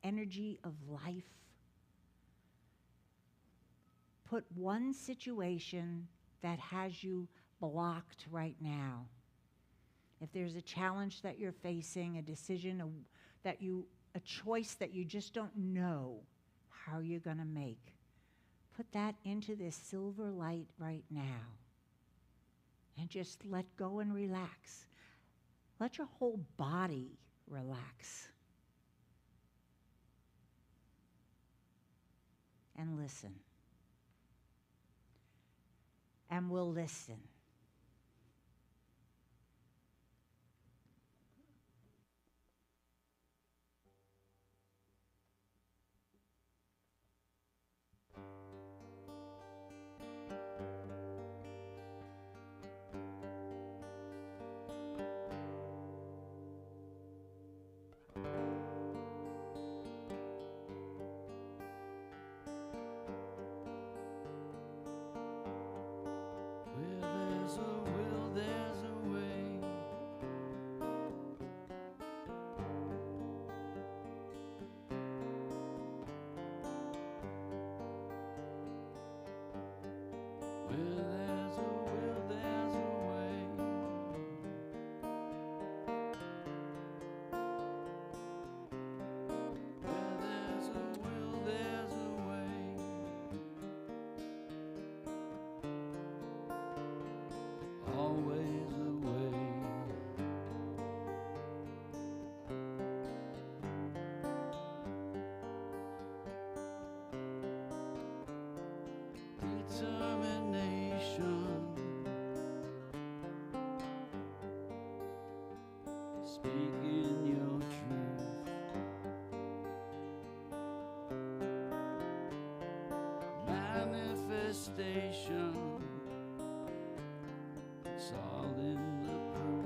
energy of life, put one situation that has you blocked right now. If there's a challenge that you're facing, a decision, a choice that you just don't know how you're going to make, put that into this silver light right now. And just let go and relax. Let your whole body relax. And listen. And we'll listen. Speaking your truth, manifestation, it's all in the proof.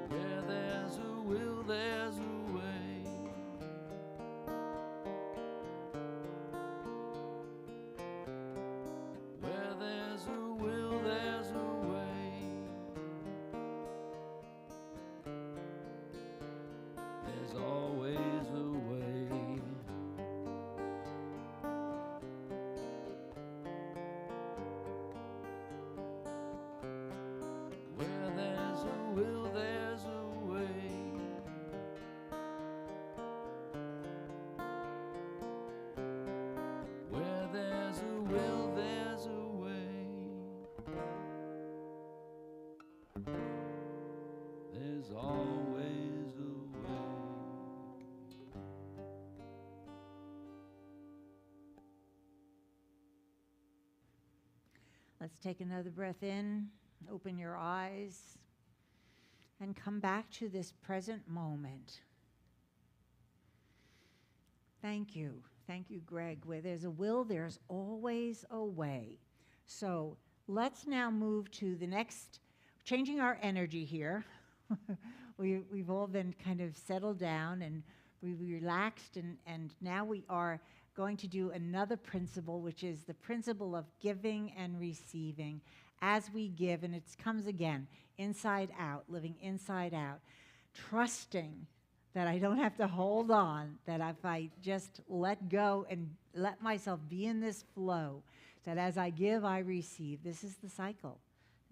Where there's a will, there's a way. Where there's a will, there's a way. There's always a way. Where there's a will, there's a way. Where there's a will, there's a way. There's always a way. Let's take another breath in, open your eyes, and come back to this present moment. Thank you. Thank you, Greg. Where there's a will, there's always a way. So let's now move to the next, changing our energy here. We've all been kind of settled down and we've relaxed, and now we are going to do another principle, which is the principle of giving and receiving. As we give, and it comes again, inside out, living inside out, trusting that I don't have to hold on, that if I just let go and let myself be in this flow, that as I give, I receive. This is the cycle.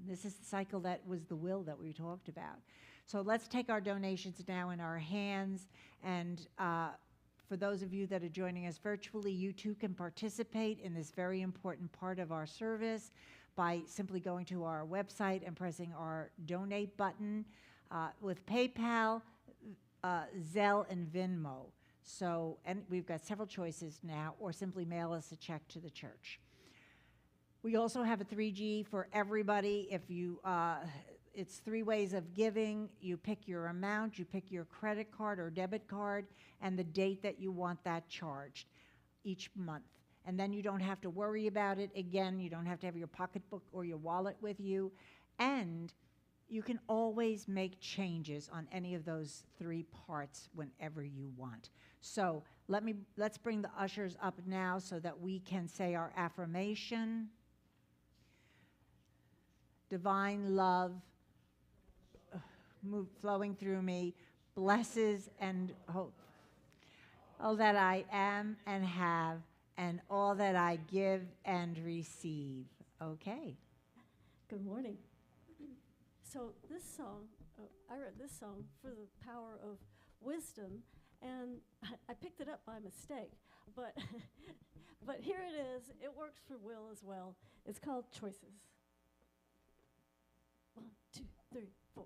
This is the cycle that was the will that we talked about. So let's take our donations now in our hands. And for those of you that are joining us virtually, you too can participate in this very important part of our service by simply going to our website and pressing our donate button with PayPal, Zelle, and Venmo. So, and we've got several choices now, or simply mail us a check to the church. We also have a 3G for everybody. If you, it's 3 ways of giving. You pick your amount, you pick your credit card or debit card, and the date that you want that charged each month. And then you don't have to worry about it. Again, you don't have to have your pocketbook or your wallet with you. And you can always make changes on any of those 3 parts whenever you want. So let's bring the ushers up now so that we can say our affirmation. Divine love flowing through me, blesses and hope. All that I am and have, and all that I give and receive. Okay. Good morning. So this song, I wrote this song for the power of wisdom, and I picked it up by mistake, but but here it is. It works for Will as well. It's called Choices. 1, 2, 3, 4.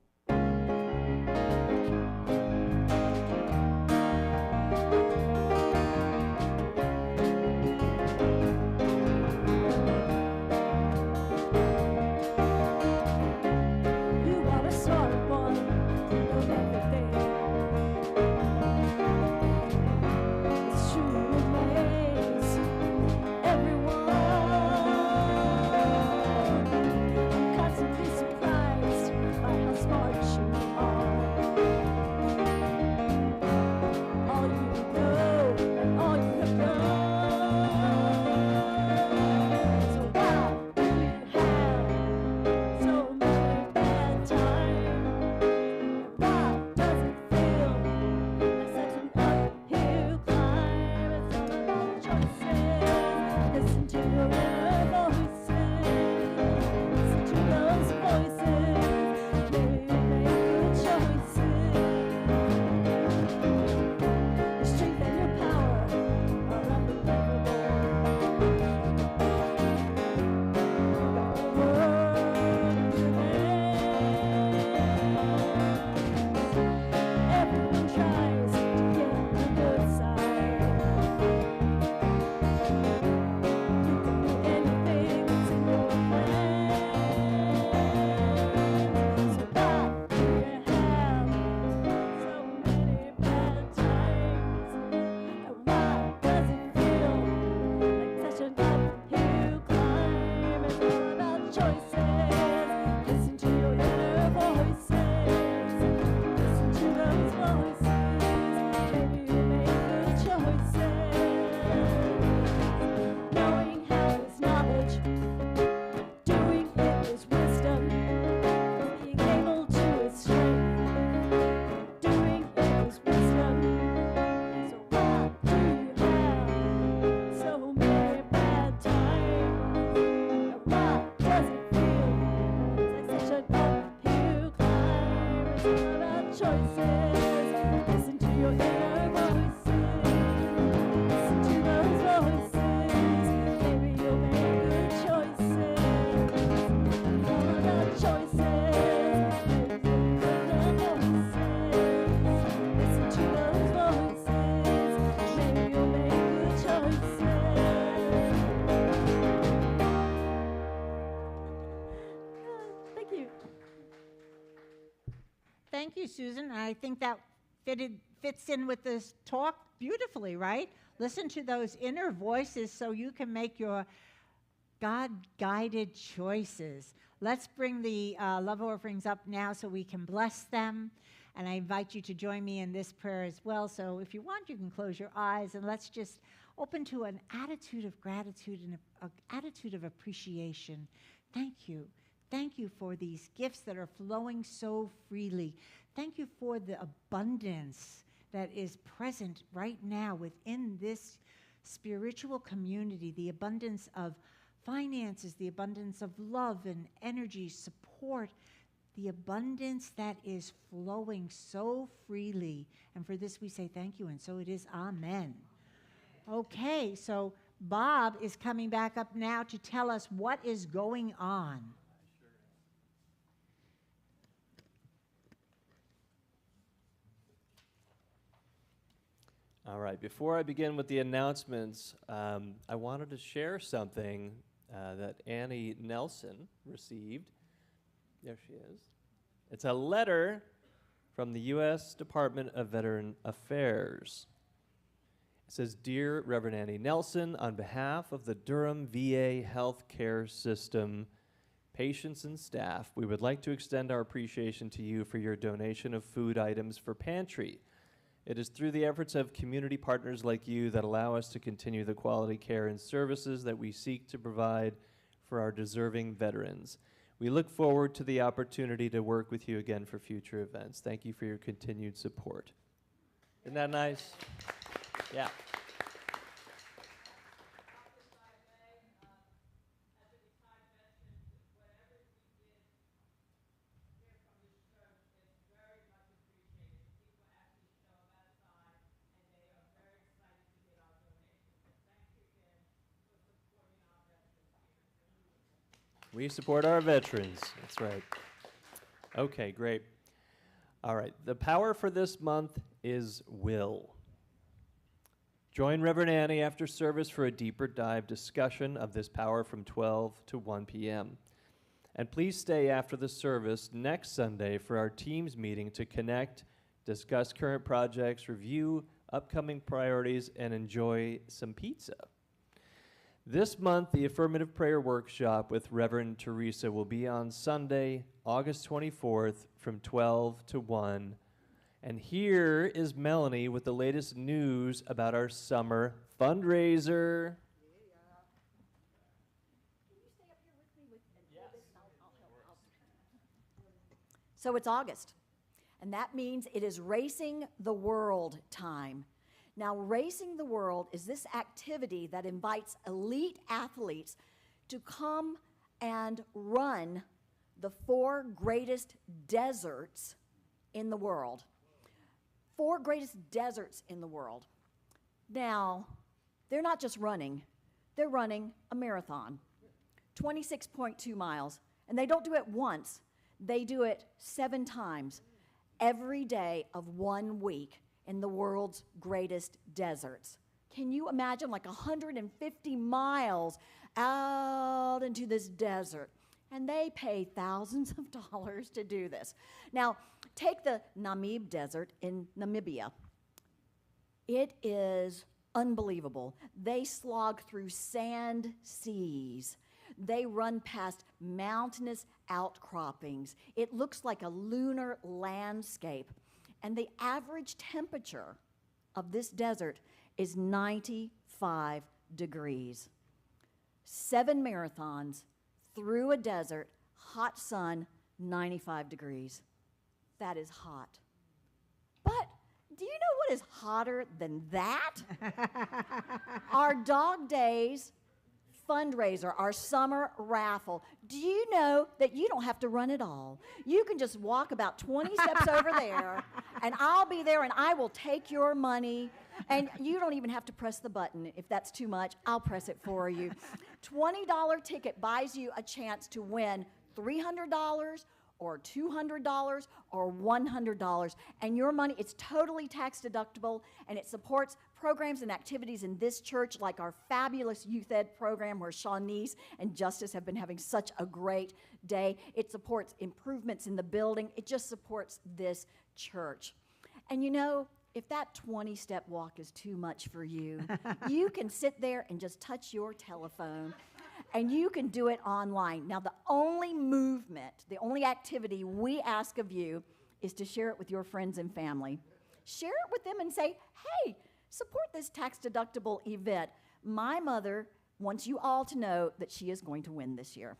You are a smart one of everything. It's true to amaze everyone. I'm constantly surprised by how smart you are. All you know and all you have done. So why do you have so many bad times? Why does it feel like such an uphill climb? It's all about choices. Listen to your inner voices. Listen to those voices. Maybe you make good choices. Your strength and your power are unbelievable. The world is everyone tries to get on the good side. You can do anything that's in your plan. So why do you have so many bad times? And why does it feel like such an uphill climb? It's all about choices. Listen to your inner voices. Listen to those voices. Maybe you make good choices. Knowing how is knowledge. Doing it is wisdom. Being able to is strength. Doing it is wisdom. So why do you have so many bad times? And why does it feel like such an uphill climb? It's all about choices. Listen to your inner voices. Listen to those voices. Maybe you'll make good choices. It's all about choices. Maybe you'll make good voices. Listen to those voices. Maybe you'll make good choices. Thank you. Thank you, Susan. I think that fits in with this talk beautifully, right? Listen to those inner voices so you can make your God-guided choices. Let's bring the love offerings up now so we can bless them. And I invite you to join me in this prayer as well. So if you want, you can close your eyes and let's just open to an attitude of gratitude and an attitude of appreciation. Thank you. Thank you for these gifts that are flowing so freely. Thank you for the abundance that is present right now within this spiritual community, the abundance of finances, the abundance of love and energy, support, the abundance that is flowing so freely. And for this we say thank you, and so it is. Amen. Okay, so Bob is coming back up now to tell us what is going on. All right, before I begin with the announcements, I wanted to share something that Annie Nelson received. There she is. It's a letter from the U.S. Department of Veteran Affairs. It says, "Dear Reverend Annie Nelson, on behalf of the Durham VA healthcare system, patients and staff, we would like to extend our appreciation to you for your donation of food items for pantry. It is through the efforts of community partners like you that allow us to continue the quality care and services that we seek to provide for our deserving veterans. We look forward to the opportunity to work with you again for future events. Thank you for your continued support." Isn't that nice? Yeah. We support our veterans. That's right. Okay, great. All right, the power for this month is will. Join Reverend Annie after service for a deeper dive discussion of this power from 12 to 1 p.m. And please stay after the service next Sunday for our teams meeting to connect, discuss current projects, review upcoming priorities, and enjoy some pizza. This month, the Affirmative Prayer Workshop with Reverend Teresa will be on Sunday, August 24th from 12 to 1. And here is Melanie with the latest news about our summer fundraiser. So it's August, and that means it is Racing the World time. Now, Racing the World is this activity that invites elite athletes to come and run the 4 greatest deserts in the world. 4 greatest deserts in the world. Now, they're not just running, they're running a marathon, 26.2 miles, and they don't do it once, they do it 7 times every day of 1 week in the world's greatest deserts. Can you imagine, like 150 miles out into this desert? And they pay thousands of dollars to do this. Now, take the Namib Desert in Namibia. It is unbelievable. They slog through sand seas. They run past mountainous outcroppings. It looks like a lunar landscape. And the average temperature of this desert is 95 degrees. 7 marathons through a desert, hot sun, 95 degrees. That is hot. But do you know what is hotter than that? Our Dog Days fundraiser, our summer raffle. Do you know that you don't have to run at all? You can just walk about 20 steps over there, and I'll be there, and I will take your money, and you don't even have to press the button. If that's too much, I'll press it for you. $20 ticket buys you a chance to win $300 or $200 or $100. And your money, it's totally tax deductible, and it supports programs and activities in this church, like our fabulous youth ed program where Shawnice and Justice have been having such a great day. It supports improvements in the building. It just supports this church. And you know, if that 20-step walk is too much for you, you can sit there and just touch your telephone, and you can do it online. Now, the only movement, the only activity we ask of you is to share it with your friends and family. Share it with them and say, hey, support this tax-deductible event. My mother wants you all to know that she is going to win this year.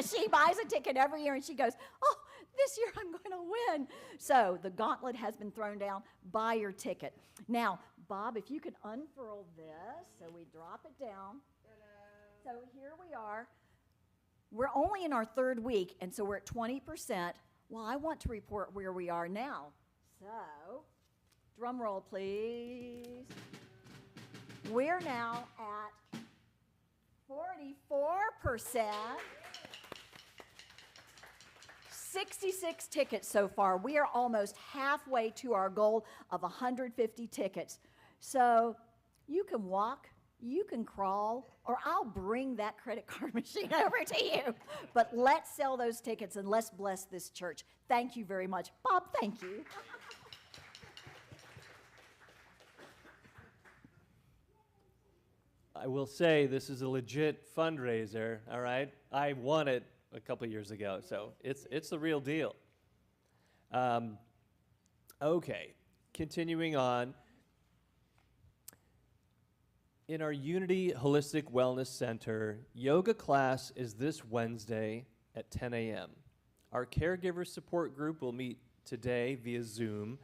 She buys a ticket every year, and she goes, oh, this year I'm going to win. So the gauntlet has been thrown down. Buy your ticket. Now, Bob, if you could unfurl this, so we drop it down. So here we are. We're only in our 3rd week, and so we're at 20% Well, I want to report where we are now. So, drum roll, please. We're now at 44%. 66 tickets so far. We are almost halfway to our goal of 150 tickets. So you can walk, you can crawl, or I'll bring that credit card machine over to you. But let's sell those tickets and let's bless this church. Thank you very much. Bob, thank you. I will say this is a legit fundraiser, all right? I won it a couple years ago, so it's the real deal. Okay, continuing on. In our Unity Holistic Wellness Center, yoga class is this Wednesday at 10 a.m. Our caregiver support group will meet today via Zoom.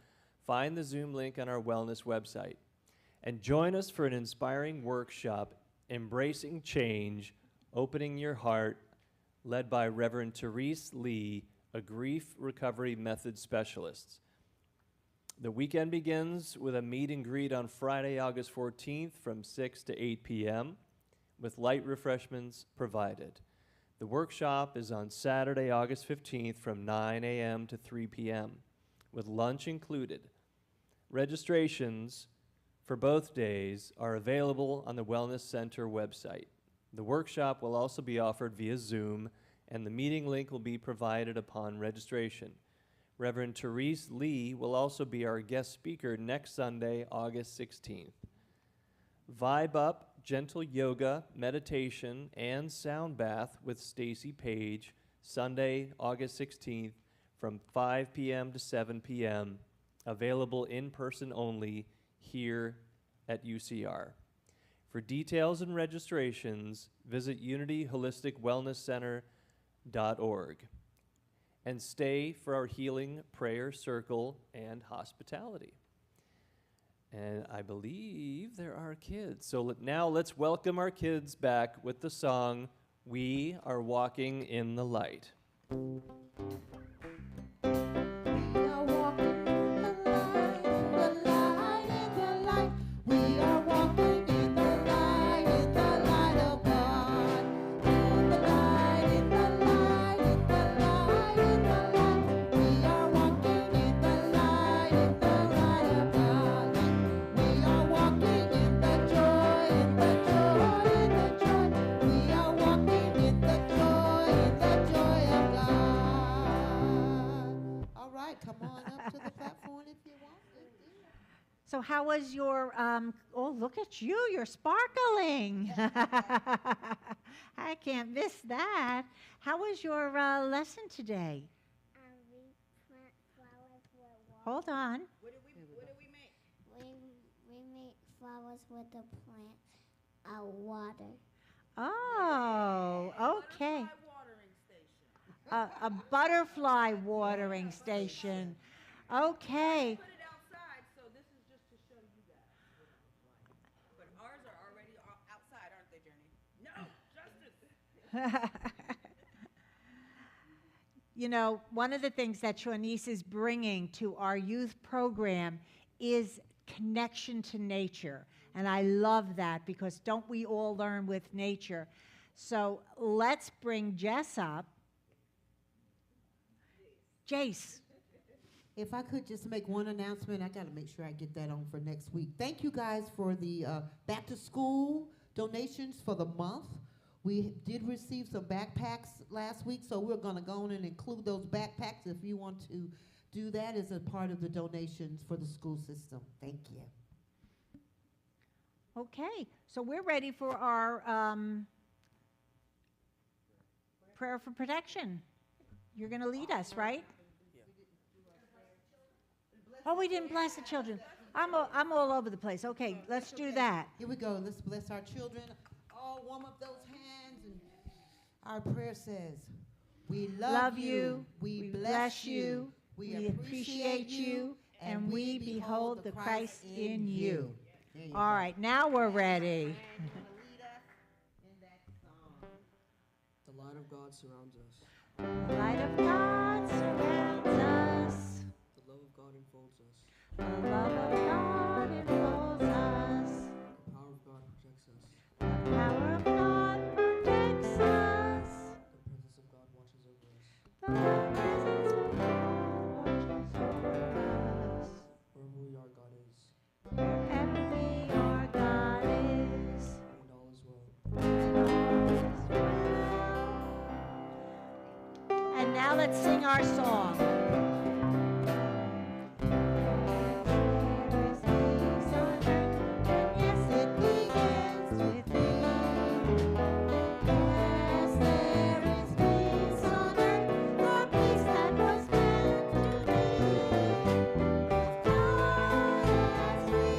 Find the Zoom link on our wellness website. And join us for an inspiring workshop, Embracing Change, Opening Your Heart, led by Reverend Therese Lee, a grief recovery method specialist. The weekend begins with a meet and greet on Friday, August 14th from 6 to 8 p.m. with light refreshments provided. The workshop is on Saturday, August 15th from 9 a.m. to 3 p.m. with lunch included. Registrations for both days are available on the Wellness Center website. The workshop will also be offered via Zoom, and the meeting link will be provided upon registration. Reverend Therese Lee will also be our guest speaker next Sunday, August 16th. Vibe Up, Gentle Yoga, Meditation, and Sound Bath with Stacy Page, Sunday, August 16th from 5 p.m. to 7 p.m., available in person only here at UCR. For details and registrations, visit unityholisticwellnesscenter.org. And stay for our healing prayer circle and hospitality. And I believe there are kids. So now let's welcome our kids back with the song, We Are Walking in the Light. So how was your, oh, look at you, you're sparkling. I can't miss that. How was your lesson today? We plant flowers with water. Hold on. What did we make? We make flowers with the plants, water. Oh, okay. Watering station. A butterfly watering station. Okay. Put it outside, so this is just to show you guys what it looks like. But ours are already outside, aren't they, Journey? No, Justice. You know, one of the things that Shawnice is bringing to our youth program is connection to nature. And I love that because don't we all learn with nature? So let's bring Jess up. Jace. If I could just make one announcement, I got to make sure I get that on for next week. Thank you guys for the back to school donations for the month. We did receive some backpacks last week, so we're going to go on and include those backpacks if you want to do that as a part of the donations for the school system. Thank you. Okay, so we're ready for our prayer for protection. You're going to lead us, right? Oh, we didn't bless the children. I'm all over the place. Okay, let's do that. Here we go. Let's bless our children. All warm up those hands. And our prayer says, we love you. We bless you. We appreciate you. And we behold the Christ in you. All right, now we're ready. The light of God surrounds us. The light of God surrounds The love of God enfolds us. The power of God protects us. The power of God protects us. The presence of God watches over us. The presence of God watches over us. Wherever we are, God is, Wherever we are, God is. and all is well. And all is well. And now let's sing our song. There is peace on earth, and yes, it begins with me. Yes, there is peace on earth, the peace that was meant to be. God as we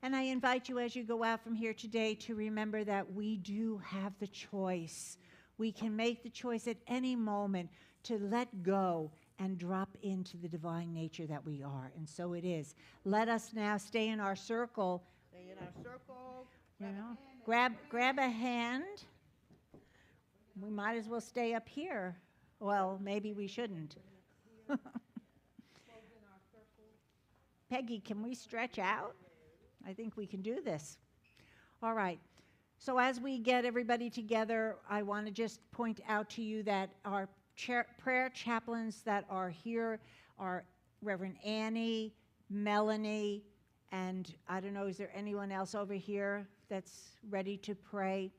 And I invite you as you go out from here today to remember that we do have the choice. We can make the choice at any moment to let go and drop into the divine nature that we are. And so it is. Let us now stay in our circle. Stay in our circle. You know, grab a hand. We might as well stay up here. Well, maybe we shouldn't. Peggy, can we stretch out? I think we can do this. All right. So as we get everybody together, I want to just point out to you that our prayer chaplains that are here are Reverend Annie, Melanie, and I don't know, is there anyone else over here that's ready to pray?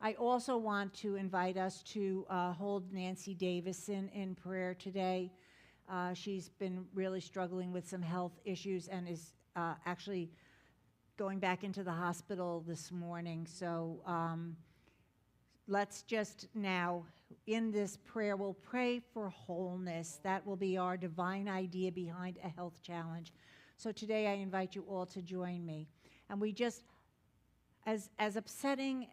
I also want to invite us to hold Nancy Davison in prayer today. She's been really struggling with some health issues and is actually going back into the hospital this morning. So let's just now, in this prayer, we'll pray for wholeness. That will be our divine idea behind a health challenge. So today I invite you all to join me. And we just, as upsetting,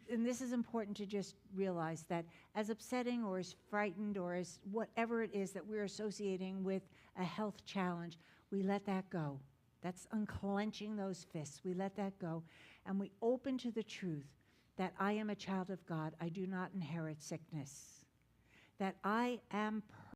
and this is important to just realize that as upsetting or as frightened or as whatever it is that we're associating with a health challenge, we let that go. That's unclenching those fists. We let that go. And we open to the truth that I am a child of God. I do not inherit sickness. That I am